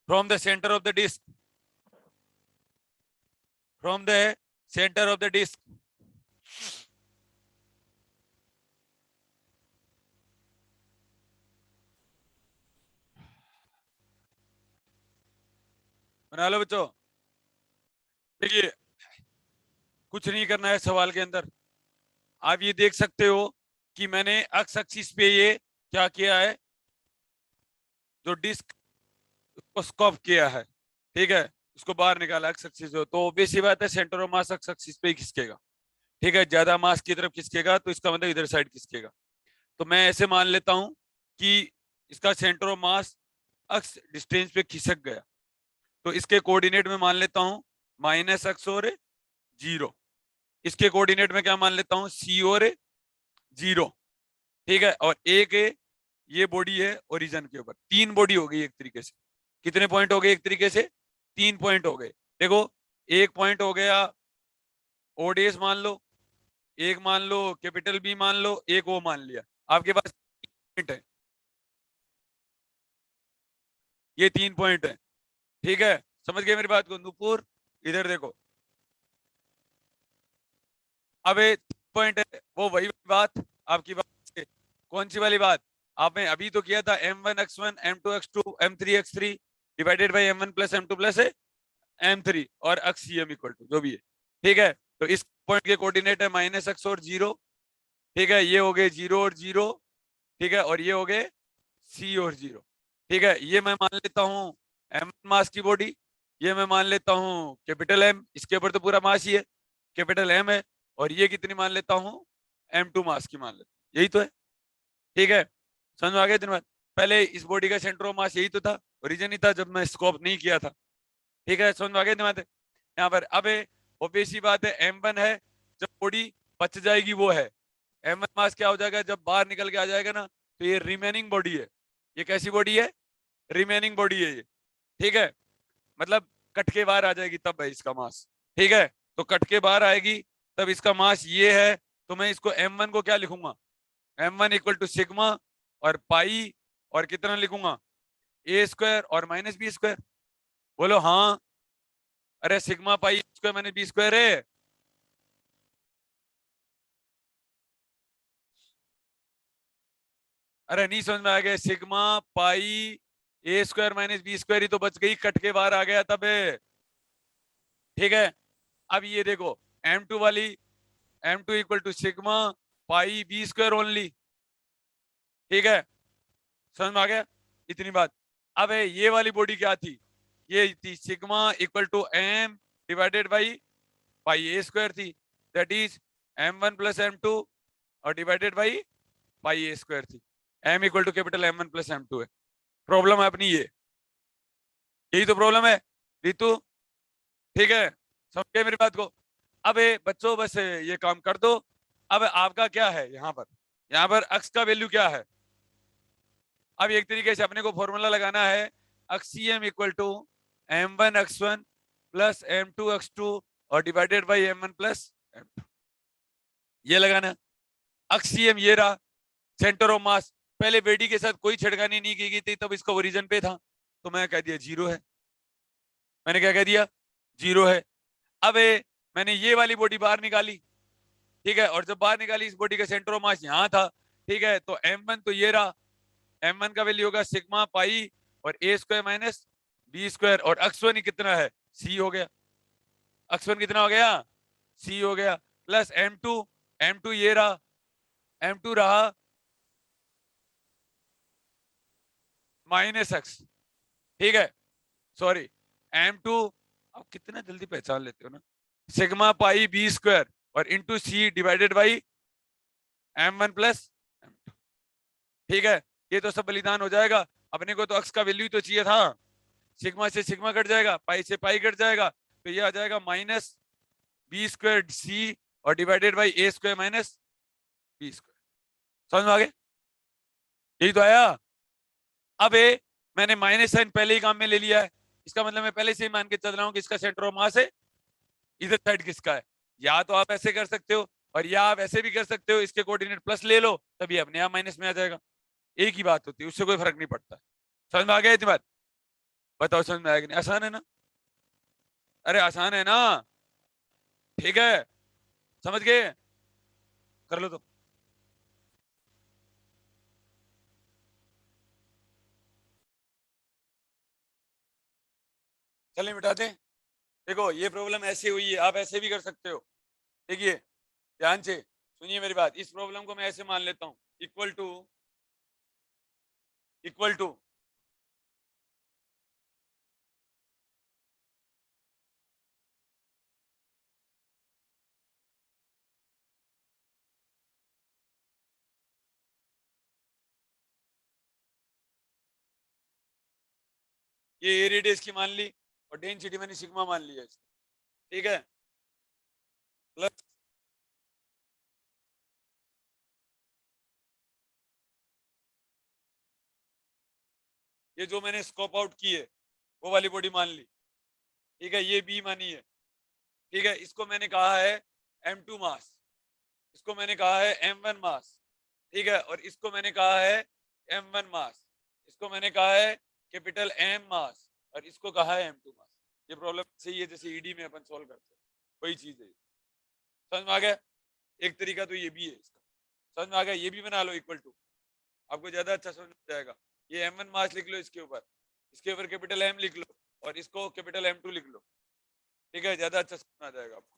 from the center of the disk, from the center of the disk, बना लो बच्चों। देखिए कुछ नहीं करना है सवाल के अंदर, आप ये देख सकते हो कि मैंने एक्स एक्सिस पे ये क्या किया है, जो डिस्क को स्कॉप किया है, ठीक है, उसको बाहर निकाला एक्स एक्सिस हो, तो ऑब्वियस सी बात है centre of mass x axis पे ही खिसकेगा, ठीक है, ज्यादा मास की तरफ खिसकेगा तो इसका मतलब इधर साइड खिसकेगा। तो मैं ऐसे मान लेता हूं कि इसका centre of mass x distance पे खिसक गया, तो इसके कोऑर्डिनेट में मान लेता हूं माइनस एक्स और जीरो, इसके कोऑर्डिनेट में क्या मान लेता हूं सी और जीरो, ठीक है, और एक ये बॉडी है ओरिजिन के ऊपर, तीन बॉडी हो गई एक तरीके से, कितने पॉइंट हो गए एक तरीके से, तीन पॉइंट हो गए। देखो एक पॉइंट हो गया ओडेस मान लो, एक मान लो कैपिटल बी मान लो, एक वो मान लिया, आपके पास पॉइंट है, ये तीन पॉइंट है, ठीक है, समझ गए मेरी बात को नूपुर, इधर देखो, अब ये पॉइंट है, वो वही बात आपकी बात से, कौन सी वाली बात आपने अभी तो किया था, m1x1 m2x2 m3x3 divided by m1 plus m2 plus m3 और xcm इक्वल टू जो भी है, ठीक है, तो इस पॉइंट के कोऑर्डिनेट है माइनस एक्स और जीरो, ठीक है, ये हो गए जीरो और जीरो, ठीक है, और ये हो गए सी और जीरो, ठीक है, ये मैं मान लेता हूँ एम मास की बॉडी, ये मैं मान लेता हूँ कैपिटल एम, इसके ऊपर तो पूरा मास ही है, कैपिटल एम है, और ये कितनी मान लेता हूँ m2 मास की मान लेता हूँ, यही तो है, ठीक है, समझ में आ गया दिन बाद, पहले इस बॉडी का सेंटर ऑफ मास यही तो था, ओरिजिन ही था जब मैं स्कोप नहीं किया था, ठीक है, समझ में आ गया दिन बाद, यहाँ पर अब ऑब्वियस सी बात है m1 है, जब बॉडी बच जाएगी वो है, m1 मास क्या हो जाएगा जब बाहर निकल के आ जाएगा ना, तो ये रिमेनिंग बॉडी है, ये कैसी बॉडी है, रिमेनिंग बॉडी है ये, ठीक है, मतलब कट के बाहर आ जाएगी तब है इसका मास, ठीक है, तो कट के बाहर आएगी तब इसका मास ये है, तो मैं इसको m1 को क्या लिखूंगा, m1 इक्वल टू सिग्मा और पाई और कितना लिखूंगा ए स्क्वायर और माइनस बी स्क्वायर, बोलो हाँ, अरे sigma pi square minus B square है, अरे नहीं समझ में आ गया, sigma pi A square minus B square ही तो बच गई, कट के बाहर आ गया तब है, ठीक है, अब ये देखो m2 वाली, m2 equal to sigma pi B square only, ठीक है, समझ में आ गया इतनी बात। अब है ये वाली बॉडी क्या थी, ये थी sigma equal to M divided by pi A square थी, that is m1 plus m2 और divided by pi A square थी, m equal to capital m1 plus m2 है, प्रॉब्लम है अपनी ये, यही तो प्रॉब्लम है रितु, ठीक है, समझ गए मेरी बात को। अब बच्चों बस ये काम कर दो, अब आपका क्या है यहाँ पर अक्स का वैल्यू क्या है, अब एक तरीके से अपने को फॉर्मूला लगाना है अक्सीएम equal to m1x1 plus m2x2 और divided by m1 plus m2, ये लगाना, अक्सीएम ये रहा, सेंटर ऑफ मास, पहले बेडी के साथ कोई छिड़कानी नहीं की गई थी तब इसका ओरिजिन पे था, तो मैं कह दिया जीरो है, मैंने क्या कह दिया जीरो है। अब मैंने ये वाली बॉडी बाहर निकाली, ठीक है, और जब बाहर निकाली इस बॉडी का सेंटर ऑफ मास यहाँ था, ठीक है, तो m1 तो ये रहा, m1 का वैल्यू होगा सिग्मा पाई और A square minus B square, और x1 कितना है c हो गया, x1 कितना हो गया c हो गया, प्लस m2 ये रहा, m2 रहा माइनस एक्स, ठीक है, सॉरी m2, आप कितना जल्दी पहचान लेते हो ना, सिग्मा पाई बी स्क्वायर और into C divided by m1 plus m2, ठीक है, ये तो सब बलिदान हो जाएगा, अपने को तो अक्स का वैल्यू तो चाहिए था, सिग्मा से सिग्मा कट जाएगा, पाई से पाई कट जाएगा, तो ये आ जाएगा माइनस बी स्क्वायर सी और divided by A square minus B square, समझ में आ गया, यही तो आया। अब मैंने माइनस साइन पहले ही काम में ले लिया है, इसका मतलब मैं पहले से ही मान के चल रहा हूँ कि इसका सेंटर ऑफ मास है, इधर साइड किसका है, या तो आप ऐसे कर सकते हो और या आप ऐसे भी कर सकते हो, इसके कोऑर्डिनेट प्लस ले लो तभी अपने आप माइनस में आ जाएगा, एक ही बात होती है, उससे कोई फर्क नहीं पड़ता। समझ में आ गया इतनी बात? बताओ समझ में आया कि नहीं? आसान है ना? अरे आसान है ना? ठीक है, समझ गए? कर लो तो। चलिए मिटा दें। देखो ये प्रॉब्लम ऐसे हुई है, आप ऐसे भी कर सकते हो। देखिए ध्यान से सुनिए मेरी बात, इस प्रॉब्लम को मैं ऐसे मान लेता हूं, इक्वल टू ये ए रेडियस की मान ली और डेंसिटी मैंने सिग्मा मान लिया इसका, ठीक है, प्लस ये जो मैंने स्कोप आउट की है वो वाली बॉडी मान ली, ठीक है, ये बी मानी है, ठीक है, इसको मैंने कहा है M2 मास, इसको मैंने कहा है M1 मास, ठीक है, और इसको मैंने कहा है M1 मास, इसको मैंने कहा है कैपिटल M मास, और इसको कहा है M2 मास। ये प्रॉब्लम सही है जैसे ईडी में अपन सॉल्व करते हैं, वही चीज है। समझ में आ गया? एक तरीका तो ये भी है इसका। समझ में आ गया? ये भी बना लो इक्वल टू, आपको ज्यादा अच्छा समझ में जाएगा। ये M1 मास लिख लो इसके ऊपर, इसके ऊपर कैपिटल M लिख लो, और इसको कैपिटल M2 लिख लो, ठीक है, ज्यादा अच्छा समझ में आ जाएगा आपको।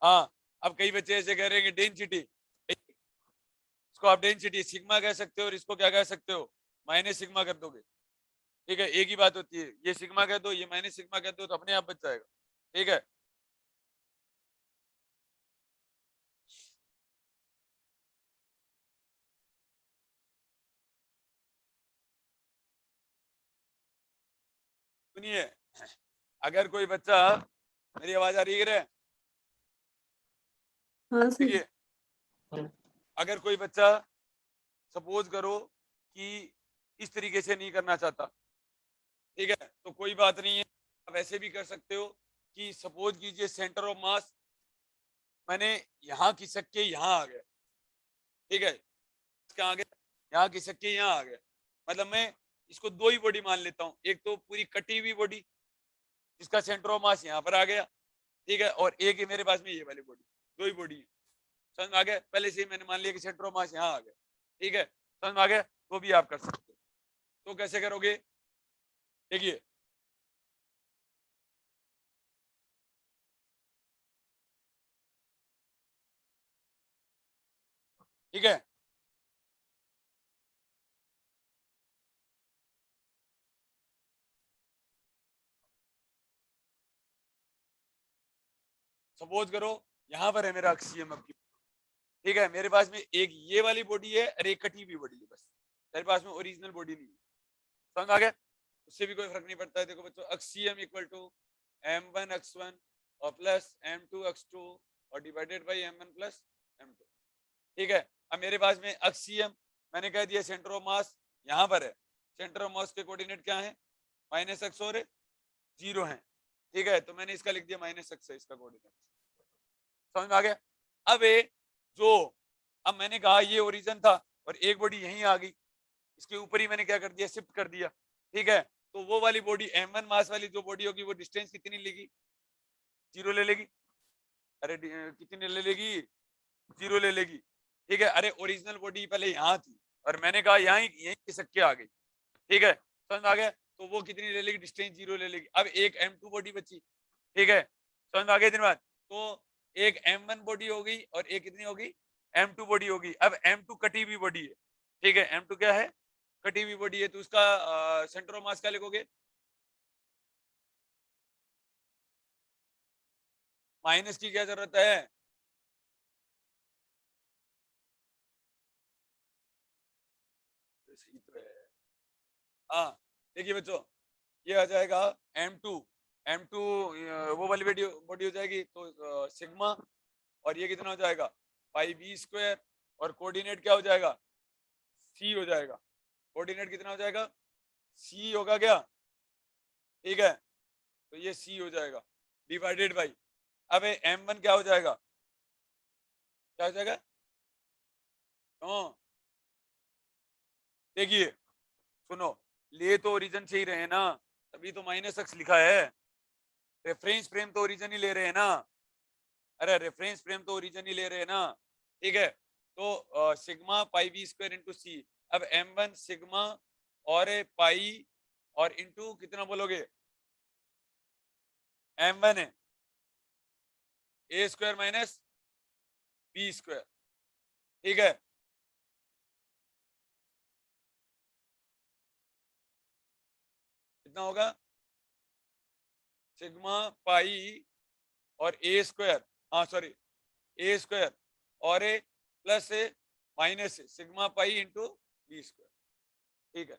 हाँ, अब कई बच्चे ऐसे कह रहे हैं कि डेंसिटी, इसको आप डेंसिटी सिग्मा कह सकते हो और इसको क्या कह सकते हो, माइनस सिग्मा कर दोगे, ठीक है, एक ही बात होती है, ये सिग्मा कह दो, ये माइनस सिग्मा कह दो, तो अपने आप बच जाएगा, ठीक है। सुनिए, अगर कोई बच्चा, मेरी आवाज आ रही है? हाँ सर। देखिए, अगर कोई बच्चा सपोज करो कि इस तरीके से नहीं करना चाहता, ठीक है, तो कोई बात नहीं है, आप ऐसे भी कर सकते हो कि सपोज कीजिए सेंटर ऑफ मास मैंने यहाँ खिसक के यहाँ आ गया, ठीक है, कहाँ आ गया, यहाँ खिसक के यहाँ आ गया, मतलब मैं इसको दो ही बॉडी मान लेता हूँ, एक तो पूरी कटी हुई बॉडी जिसका सेंटर ऑफ मास यहाँ पर आ गया, ठीक है, और एक ही मेरे पास में ये वाली बॉडी, दो ही बॉडी है। समझ में आ गया? पहले से ही मैंने मान लिया कि सेंटर ऑफ मास यहाँ आ गया, ठीक है, समझ में आ गया? तो भी आप कर सकते हो। तो कैसे करोगे? देखिए, ठीक है, सपोज करो यहाँ पर है मेरा अक्सियम अब की, ठीक है, मेरे पास में एक ये वाली बॉडी है और एक कटी हुई बॉडी है, बस मेरे पास में ओरिजिनल बॉडी नहीं है। समझ आ गया? उससे भी कोई फर्क नहीं पड़ता है। देखो बच्चों, अक्सियम इक्वल टू M1 x1 और प्लस M2 x2 और divided by M1 plus M2, ठीक है। अब मेरे पास में अक्सियम मैंने कह दिया सेंटर ऑफ मास यहाँ पर है, सेंटर ऑफ मास के कोऑर्डिनेट क्या है, माइनस एक्स और जीरो है, ठीक है, तो मैंने इसका लिख दिया माइनस एक्स है इसका कोऑर्डिनेट। समझ में आ गया? अब ये जो, अब मैंने कहा ये ओरिजिन था और एक बॉडी यहीं आ गई, इसके ऊपर ही मैंने क्या कर दिया, शिफ्ट कर दिया, ठीक है, तो वो वाली बॉडी M1 मास वाली जो बॉडी होगी वो डिस्टेंस कितनी लेगी, जीरो ले लेगी। अरे कितनी ले लेगी, जीरो ले लेगी, ठीक है। अरे ओरिजिनल बॉडी पहले यहाँ थी और मैंने कहा यहाँ यहीं खिसक के आ गई, ठीक है, समझ में आ गया? तो वो कितनी ले लेगी, डिस्टेंस जीरो ले लेगी। अब एक M2 बॉडी बची, ठीक है, समझ में आ गया दिन बाद? तो एक M1 बॉडी होगी और एक कितनी होगी, M2 बॉडी होगी। अब M2 कटी हुई बॉडी है, ठीक है, M2 क्या है, कटी हुई बॉडी है, तो उसका सेंटर ऑफ मास क्या लिखोगे, माइनस की क्या जरूरत है, सही तो है। हाँ, देखिए बच्चों, ये आ जाएगा M2, M2 वो वाली बॉडी हो जाएगी तो सिग्मा, और ये कितना हो जाएगा, पाई बी स्क्वायर, और कोऑर्डिनेट क्या हो जाएगा, सी हो जाएगा, कोऑर्डिनेट कितना हो जाएगा, सी होगा क्या, ठीक है, तो ये सी हो जाएगा डिवाइडेड बाई अब m1 क्या हो जाएगा, क्या हो जाएगा, देखिए सुनो, ले तो ओरिजिन से ही रहे ना, तभी तो माइनस एक्स लिखा है। रेफरेंस फ्रेम तो ओरिजिन ही ले रहे हैं ना, अरे रेफरेंस फ्रेम तो ओरिजिन ही ले रहे हैं ना, ठीक है। तो sigma pi B square into C, अब m1 सिग्मा और पाई और इंटू कितना बोलोगे, m1 है A square minus B square, ठीक है। कितना होगा, सिग्मा पाई और ए स्क्वायर, हाँ सॉरी ए स्क्वायर और A plus A minus sigma pi into B square, ठीक है।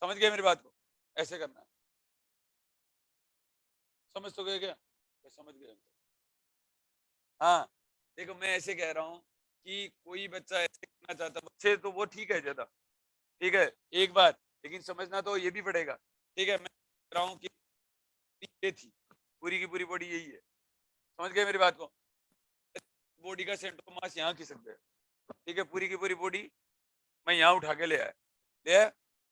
समझ गए मेरी बात को, ऐसे करना है, समझ तो गए क्या, समझ गए हम तो। हाँ देखो मैं ऐसे कह रहा हूँ कि कोई बच्चा ऐसे करना चाहता है, बच्चे तो वो ठीक है ज्यादा, ठीक है एक बार, लेकिन समझना तो ये भी पड़ेगा, ठीक है। मैं कह रहा हूँ कि ये थी पूरी की पूरी बॉडी यही है, समझ गए मेरी बात को। बॉडी का सेंटर मास यहाँ खिसक गया, ठीक है, पूरी की पूरी बॉडी मैं यहाँ उठा के ले आया, ले आया,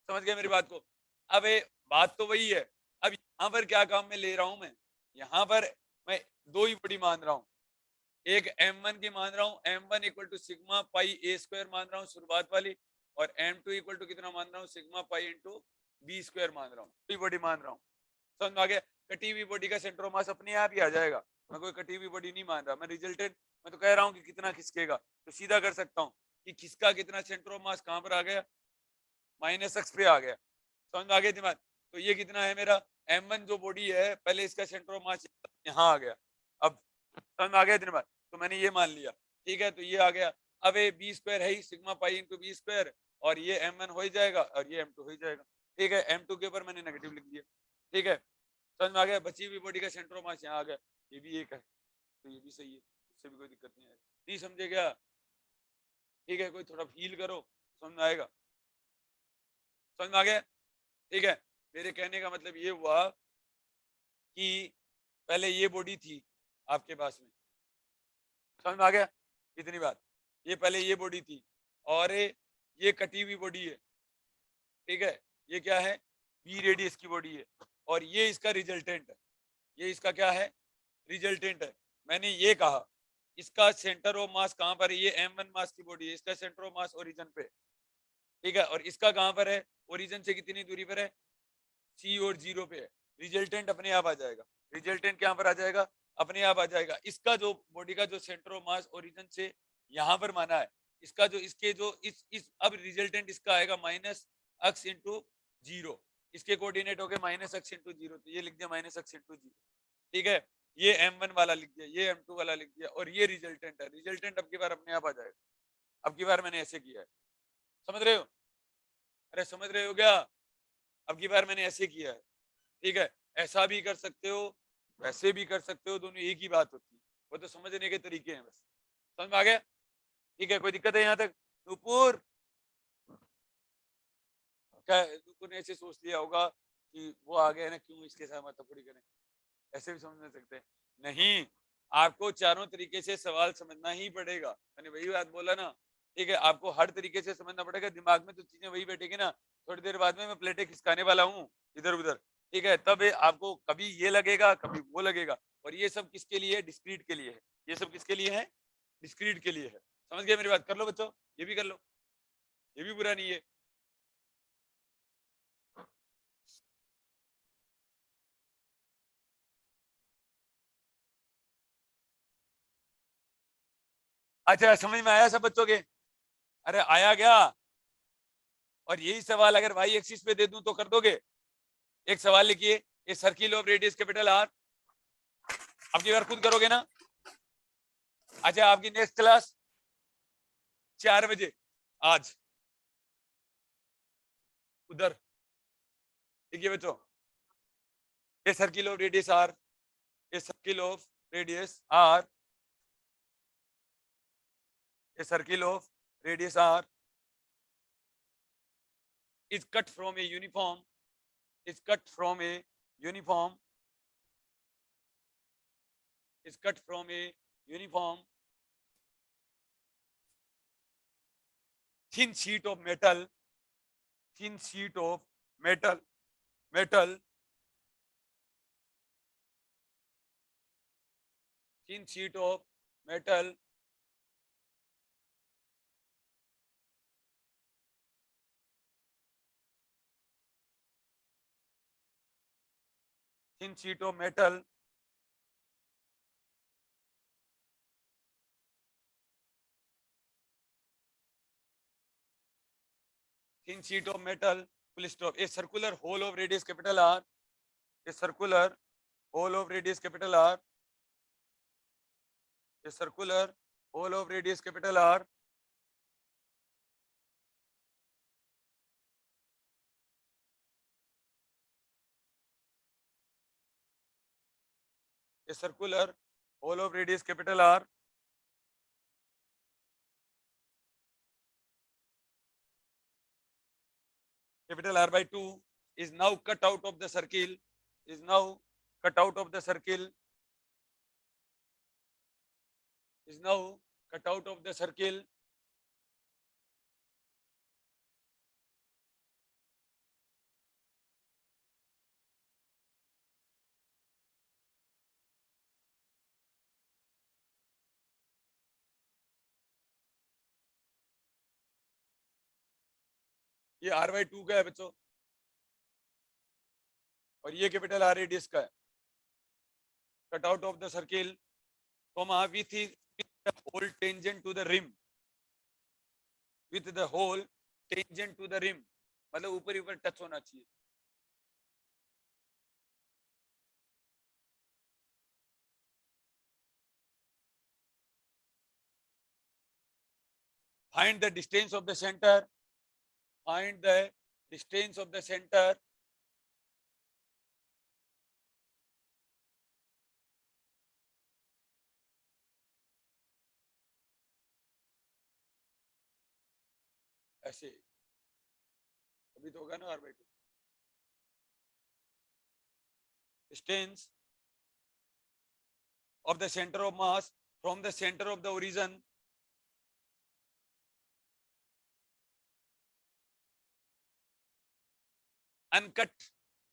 समझ गए मेरी बात को। अब ये बात तो वही है, अब यहाँ पर क्या काम में ले रहा हूं मैं, यहाँ पर मैं दो ही बॉडी मान रहा हूँ, एक m1 की मान रहा हूँ, m1 equal to sigma pi A square मान रहा हूँ शुरुआत वाली, और m2 इक्वल टू कितना मान रहा हूँ, sigma pi into B square मान रहा हूँ, बॉडी मान रहा हूँ। समझ में आ गया, कटी हुई बॉडी का सेंटर ऑफ मास अपने आप ही आ जाएगा, मैं कोई कटी हुई बॉडी नहीं मान रहा, मैं रिजल्टेंट, मैं तो कह रहा हूँ कि कितना खिसकेगा, तो सीधा कर सकता हूँ कि खिसका कितना, सेंटर ऑफ मास कहां पर आ गया, माइनस एक्स पे आ गया, समझ में आ गया दिमाग। तो ये कितना है मेरा m1 जो बॉडी है, पहले इसका सेंटर ऑफ मास यहाँ आ गया, अब समझ में आ गया दिमाग, तो मैंने ये मान लिया, ठीक है, तो ये आ गया। अब ये बी स्क्वायर है ही, sigma pi into B square, और ये m1 हो ही जाएगा और ये m2 हो ही जाएगा, ठीक है। m2 के ऊपर मैंने नेगेटिव लिख दिया, ठीक है, समझ में आ गया। बची हुई बॉडी का सेंटर ऑफ मास यहाँ आ गया, ये भी एक है, तो ये भी सही है, इससे भी कोई दिक्कत नहीं है, नहीं समझे क्या, ठीक है, कोई थोड़ा फील करो, समझ में आएगा, समझ में आ गया, ठीक है। मेरे कहने का मतलब ये हुआ कि पहले ये बॉडी थी आपके पास में, समझ में आ गया इतनी बात, ये पहले ये बॉडी थी और ये कटी हुई बॉडी है, ठीक है, ये क्या है, बी रेडियस की बॉडी है, और ये इसका रिजल्टेंट है, ये इसका क्या है, रिजल्टेंट है। मैंने ये कहा इसका सेंटर ऑफ मास कहां पर है, ये m1 मास की बॉडी है, इसका सेंटर ऑफ मास ओरिजिन पे, ठीक है, और इसका कहां पर है, ओरिजिन से कितनी दूरी पर है, सी और जीरो पे है, रिजल्टेंट अपने आप आ जाएगा, रिजल्टेंट क्या पर आ जाएगा, अपने आप आ जाएगा। इसका जो बॉडी का जो सेंटर ऑफ मास ओरिजिन से यहाँ पर माना है, इसका जो इसके जो इस अब रिजल्टेंट इसका आएगा माइनस एक्स इंटू जीरो, इसके कोऑर्डिनेट हो गए माइनस एक्स इंटू जीरो, तो ये लिख दिया माइनस एक्स इंटू जीरो, ठीक है। ये m1 वाला लिख दिया, ये m2 वाला लिख दिया, और ये रिजल्टेंट है, रिजल्टेंट अब की बार अपने आप आ जाएगा, अब की बार मैंने ऐसे किया है, समझ रहे हो, अरे समझ रहे हो क्या, अब की बार मैंने ऐसे किया है, ठीक है। ऐसा भी कर सकते हो, वैसे भी कर सकते हो, दोनों एक ही बात होती है, वो तो समझने के तरीके हैं बस, समझ में आ गया, ठीक है। कोई दिक्कत है यहाँ तक, नुपुर, क्या नुपुर ने ऐसे सोच लिया होगा कि वो आ गया ना, क्यों इसके साथ माथापड़ी करें, ऐसे भी समझ सकते हैं, नहीं, आपको चारों तरीके से सवाल समझना ही पड़ेगा, मैंने वही बात बोला ना, ठीक है, आपको हर तरीके से समझना पड़ेगा, दिमाग में तो चीजें वही बैठेगी ना, थोड़ी देर बाद में मैं प्लेटें खिसकाने वाला हूँ इधर उधर, ठीक है, तब आपको कभी ये लगेगा कभी वो लगेगा, और ये सब किसके लिए है, डिस्क्रीट के लिए है, ये सब किसके लिए है, डिस्क्रीट के लिए है, समझ गए मेरी बात, कर लो बच्चों, ये भी कर लो, ये भी बुरा नहीं है। अच्छा समझ में आया सब बच्चों के, अरे आया क्या, और यही सवाल अगर वाई एक्सिस पे दे दूं तो कर दोगे, एक सवाल लिखिए, ए circle of radius capital R, अब की बार खुद करोगे ना। अच्छा आपकी नेक्स्ट क्लास 4 बजे आज उधर, ठीक है बच्चों, a circle of radius R, a circle of radius R, a circle of radius R is cut from a uniform, is cut from a uniform is cut from a uniform thin sheet of metal, thin sheet of metal, metal, thin sheet of metal, thin sheet of metal thin sheet of metal, full stop. A circular hole of radius capital R, a circular hole of radius capital R, a circular hole of radius capital R, a circular hole of radius capital R, capital R by 2 is now cut out of the circle, is now cut out of the circle, is now cut out of the circle, ये R by 2 का है बच्चों और ये capital R radius का है, cut out of the circle comma with the hole tangent to the rim, with the hole tangent to the rim, मतलब ऊपर ऊपर टच होना चाहिए. Find the distance of the center, find the distance of the center ऐसे, अभी तो होगा ना R by 2, distance of the center of mass from the center of the origin uncut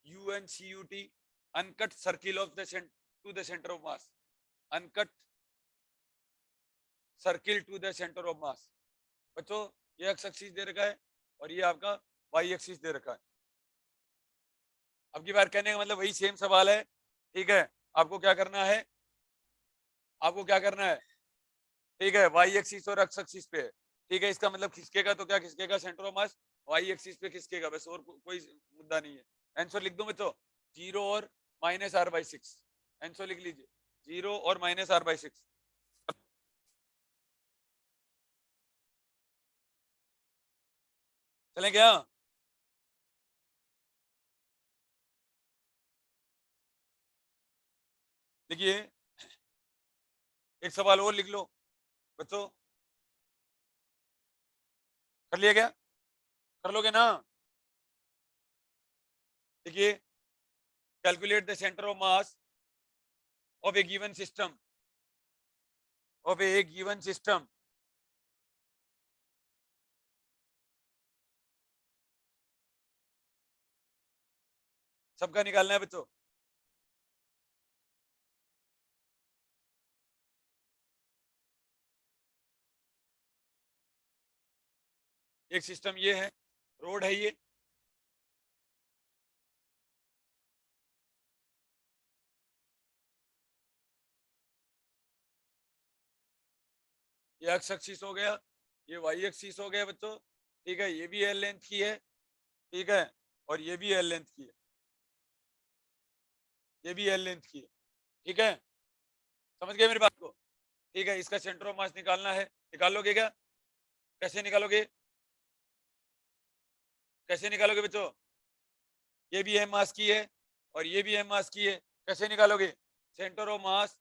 UNCUT, uncut circle of the center to the center of mass, uncut circle to the center of mass. बच्चों ये x axis दे रखा है और ये आपका Y axis दे रखा है. अब की बार कहने का मतलब वही सेम सवाल है, ठीक है. आपको क्या करना है, आपको क्या करना है, ठीक है, वाई एक्सिस और एक्स एक्सिस पे, ठीक है. इसका मतलब खिसकेगा तो क्या खिसकेगा, centre of mass Y axis पे खिसकेगा, बस और कोई मुद्दा नहीं है. आंसर लिख दो बच्चों, 0 और -r/6. आंसर लिख लीजिए, 0 और -r/6. चलें क्या? देखिए एक सवाल और लिख लो बच्चों, कर लिया क्या, कर लोगे ना? देखिए calculate the centre of mass of a given system, of a given system, सबका निकालना है बच्चों. एक सिस्टम ये है, रोड है ये एक्स एक्सिस हो गया, ये वाई एक्सिस हो गया बच्चों, ठीक है. ये भी एल लेंथ की है, ठीक है, और ये भी एल लेंथ की है, ये भी एल लेंथ की है, ठीक है. समझ गए मेरी बात को? ठीक है. इसका सेंटर ऑफ मास निकालना है, निकाल लोगे क्या? कैसे निकालोगे, कैसे निकालोगे बच्चों? ये भी एम मास की है और ये भी एम मास की है, कैसे निकालोगे? सेंटर ऑफ मास,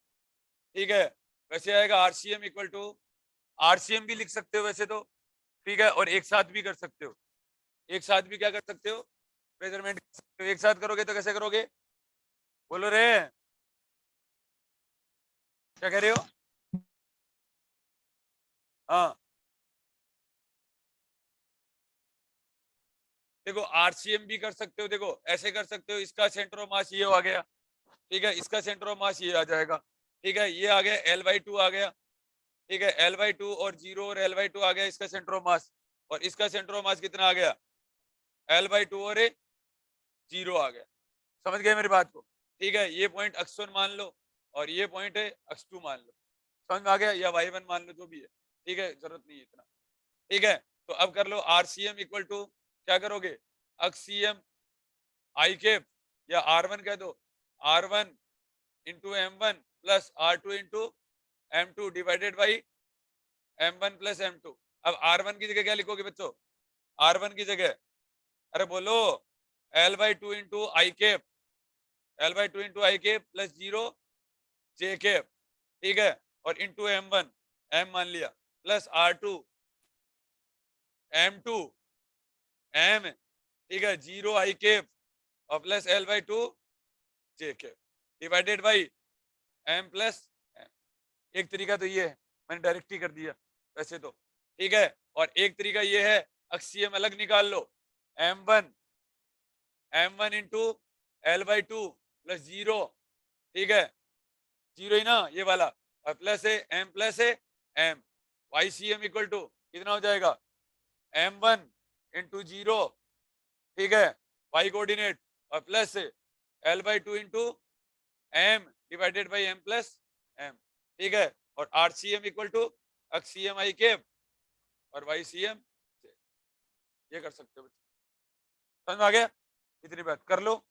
ठीक है. वैसे आएगा आरसीएम इक्वल टू, आरसीएम भी लिख सकते हो वैसे तो, ठीक है, और एक साथ भी कर सकते हो, एक साथ भी क्या कर सकते हो, मेजरमेंट एक साथ करोगे तो कैसे करोगे, बोलो रे? क्या कह रहे हो? हाँ देखो आरसीएम भी कर सकते हो, देखो ऐसे कर सकते हो, इसका सेंटर ऑफ मास ये आ गया, ठीक है, इसका सेंटर ऑफ मास ये आ जाएगा, ठीक है, ये आ गया L/2 आ गया, ठीक है, L/2 और 0 और L/2 आ गया इसका सेंटर ऑफ मास, और इसका सेंटर ऑफ मास कितना आ गया? L/2 और 0 आ गया। समझ गए मेरी बात को? ठीक है, ये पॉइंट x1 मान लो और ये पॉइंट है x2 मान लो। समझ में आ गया? या y1 मान लो, जो भी है, ठीक है, जरूरत नहीं है इतना। ठीक है, तो अब कर लो आरसीएम इक्वल टू, क्या करोगे, अक्सीएम आई कैप या R1 कह दो, R1 into M1 plus R2 into M2 divided by M1 plus M2। अब R1 की जगह क्या लिखोगे बच्चों? R1 की जगह, अरे बोलो, L/2 इंटू आई कैप, L/2 इंटू आई कैप प्लस 0 J कैप, ठीक है, और इंटू M1, M मान लिया, प्लस R2 M2 M, ठीक है, 0 आई कैप और plus L/2 J cap divided by M plus M। एक तरीका तो ये है, मैंने डायरेक्ट ही कर दिया वैसे तो, ठीक है, और एक तरीका ये है, अक्सीयम अलग निकाल लो, M1 इंटू L/2 प्लस 0, ठीक है, 0 ही ना ये वाला, और प्लस है M प्लस है M, YCM इक्वल टू कितना हो जाएगा, M1 इंटू 0, ठीक है, Y कोऑर्डिनेट, और प्लस है L/2 into M divided by M plus M, ठीक है, और RCM equal to XCM I cap और YCM, ये कर सकते हो बच्चे। समझ में आ गया? इतनी बात कर लो।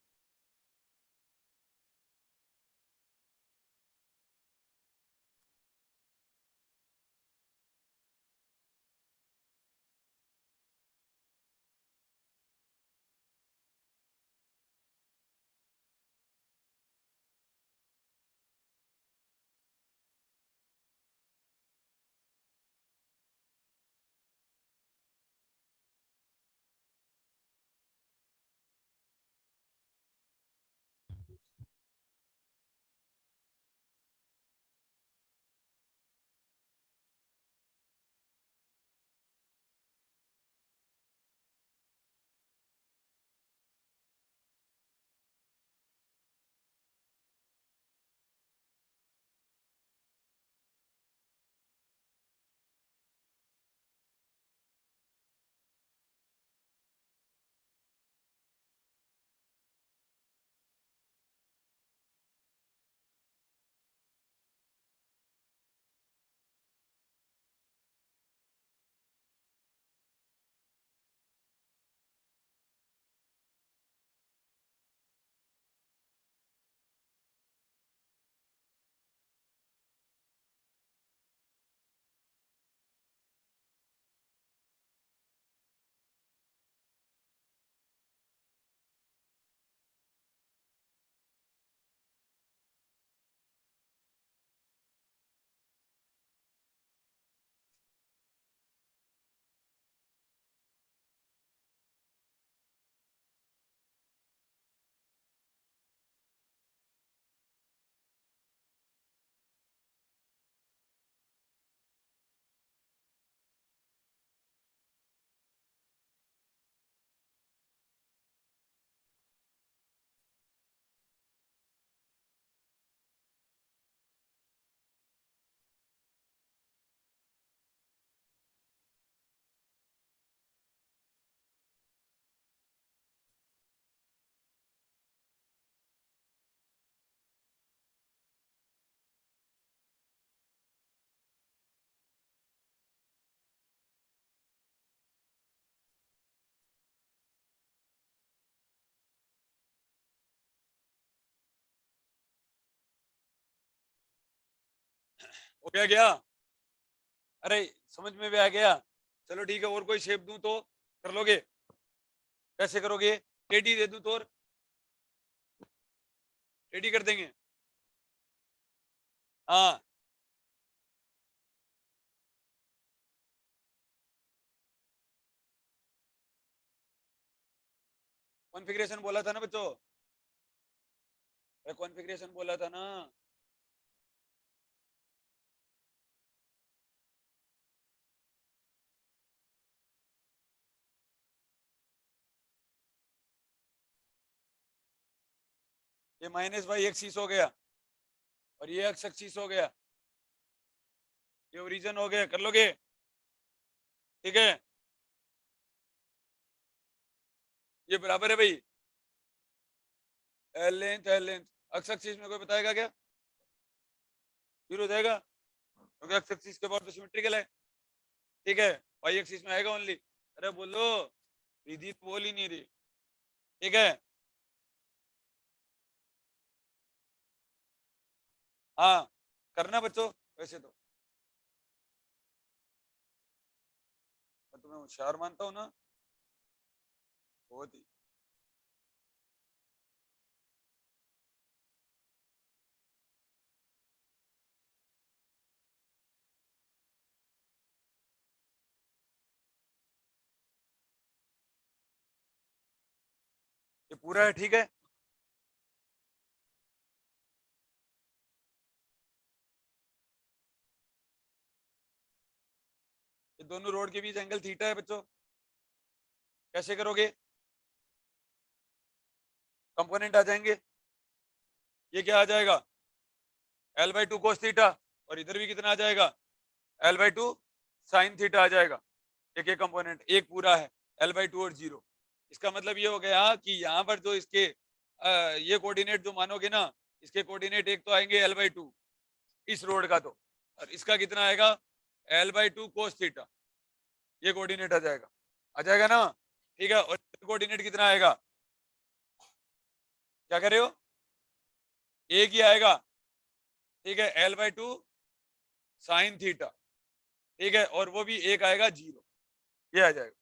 हो गया क्या? अरे समझ में भी आ गया? चलो ठीक है, और कोई शेप दूं तो कर लोगे? कैसे करोगे? टेडी दे दूं तो, और टेडी कर देंगे? हाँ, कॉन्फ़िगरेशन बोला था ना बच्चों, कॉन्फ़िगरेशन बोला था ना। ये माइनस वाई एक्सिस हो गया और ये एक्स एक्सिस हो गया, ये ओरिजिन हो गया, कर लोगे? ठीक है, ये बराबर है भाई एल लेंथ एक्स एक्सिस में कोई बताएगा क्या? जीरो हो जाएगा क्योंकि एक्स एक्सिस के बाद तो सिमेट्रिकल है। ठीक है, वाई एक्सिस में आएगा ओनली। अरे बोलो, दीदी तो बोल ही नहीं रही। ठीक है, हाँ करना बच्चों। वैसे तो मैं तुम्हें होशियार मानता हूँ ना, बहुत ही। ये पूरा है, ठीक है। ये दोनों रोड के बीच एंगल थीटा है बच्चों। कैसे करोगे? कंपोनेंट आ जाएंगे, ये क्या आ जाएगा L by two cos theta, और इधर भी कितना आ जाएगा L by two sine theta आ जाएगा। एक एक कंपोनेंट, एक पूरा है एल बाई टू और जीरो। इसका मतलब ये हो गया कि यहाँ पर जो इसके ये कोऑर्डिनेट जो मानोगे ना, इसके कोऑर्डिनेट एक तो आएंगे एल बाई टू इस रोड का, तो और इसका कितना आएगा L by two cos theta, ये कोऑर्डिनेट आ जाएगा ना। ठीक है, और कोऑर्डिनेट कितना आएगा? क्या कर रहे हो? एक ही आएगा। ठीक है, L by two sine theta. ठीक है, और वो भी एक आएगा जीरो, ये आ जाएगा।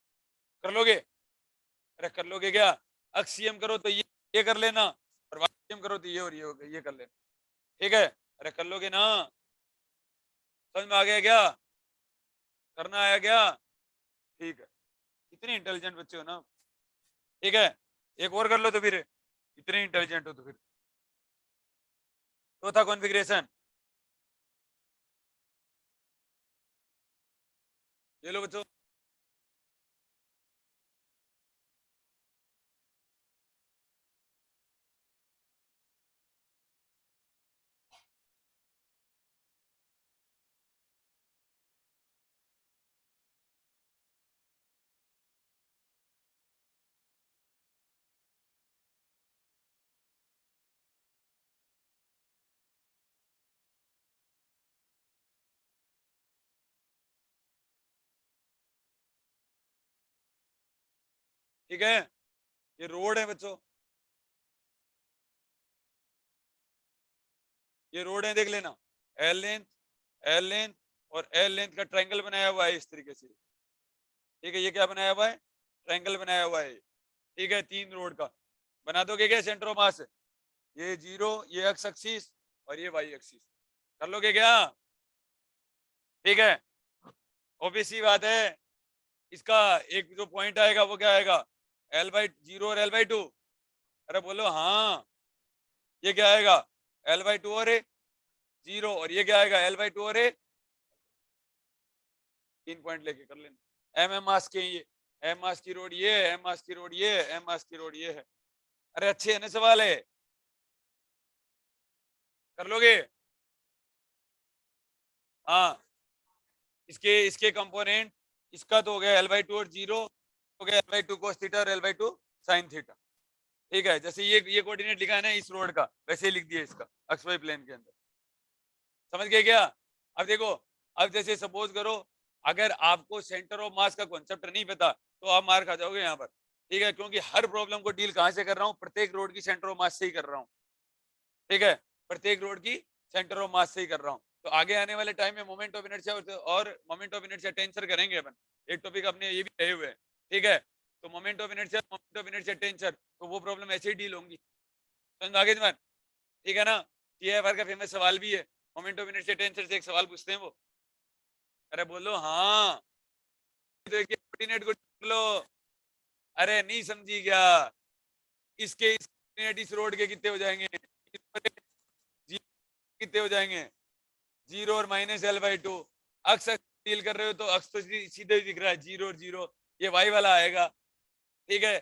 कर लोगे? अरे कर लोगे क्या? अक्सियम करो तो ये कर लेना, और वाक्यम करो तो ये और ये हो गया, ये कर लेना। ठीक है, अरे कर लोगे ना? समझ में आ गया क्या? करना आया क्या? ठीक है, इतने इंटेलिजेंट बच्चे हो ना। ठीक है, एक और कर लो तो फिर, इतने इंटेलिजेंट हो तो फिर। चौथा कॉन्फ़िगरेशन, ये लो बच्चों। ठीक है, ये रोड है बच्चों, ये रोड है, देख लेना। एल लेंथ, एल लेंथ और एल लेंथ का ट्रायंगल बनाया हुआ है इस तरीके से। ठीक है, ये क्या बनाया हुआ है? ट्रायंगल बनाया हुआ है। ठीक है, तीन रोड का बना दोगे क्या सेंटर ऑफ मास? ये जीरो, ये एक्स एक्सिस और ये वाई एक्सिस, कर लोगे क्या? ठीक है, ऑब्वियस सी बात है। इसका एक जो पॉइंट आएगा वो क्या आएगा एल बाई जीरो और एल बाई टू। अरे बोलो हाँ, ये क्या आएगा एल बाई टू और ए जीरो, और ये क्या आएगा एल बाई टू और ए। तीन पॉइंट लेके कर लेना। एम मास के ये, एम मास की रोड ये, एम मास की रोड ये, एम मास की रोड ये है। अरे अच्छे है ना सवाल है, कर लोगे? हाँ, इसके इसके कंपोनेंट, इसका तो हो गया एल बाई टू और जीरो, हो गया L by two cos theta और L by two sine theta. ठीक है, जैसे ये कोऑर्डिनेट लिखा है ना इस रोड का, वैसे ही लिख दिया इसका एक्स वाई प्लेन के अंदर। समझ गए क्या? अब देखो, अब जैसे सपोज करो अगर आपको सेंटर ऑफ मास का कॉन्सेप्ट नहीं पता तो आप मार खा जाओगे यहाँ पर। ठीक है, क्योंकि हर प्रॉब्लम को डील कहाँ से कर रहा हूँ, प्रत्येक रोड की सेंटर ऑफ मास से ही कर रहा हूँ। ठीक है, प्रत्येक रोड की सेंटर ऑफ मास से ही कर रहा हूँ। तो आगे आने वाले टाइम में मोमेंट ऑफ इनर्शिया और मोमेंट ऑफ इनर्शिया टेंसर करेंगे अपन, एक टॉपिक अपने ये भी रहे हुए हैं। ठीक है, तो मोमेंट ऑफ इनर्शिया टेंसर, तो वो प्रॉब्लम ऐसे ही डील होंगी। समझ में आ गई तुम्हारे? ठीक है ना? टीएफआर का फेमस सवाल भी है, मोमेंट ऑफ इनर्शिया टेंसर से एक सवाल पूछते हैं वो। अरे बोलो हाँ, तो एक कोऑर्डिनेट को ढूंढ लो। अरे नहीं समझी क्या? इसके इस कोऑर्डिनेट इस रोड के कितने हो जाएंगे, जी कितने हो जाएंगे जीरो और माइनस एल बाई टू। अक्स डील कर रहे हो तो अक्स तो सीधे दिख रहा है जीरो और जीरो, ये वाई वाला आएगा। ठीक है,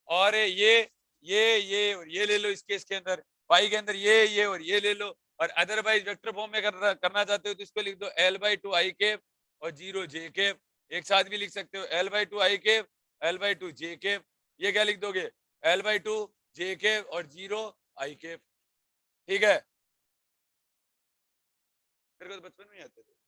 और ये और ये ले लो इस केस के अंदर, पाई के अंदर ये और ये ले लो, और अदरवाइज वेक्टर फॉर्म में करना चाहते हो तो इसको लिख दो L/2 I कैप और 0 J कैप। एक साथ भी लिख सकते हो L/2 I cap, L/2 J cap. ये क्या लिख दोगे L/2 J कैप और 0 I कैप। ठीक है, तेरे को तो बचपन में ही आते थे।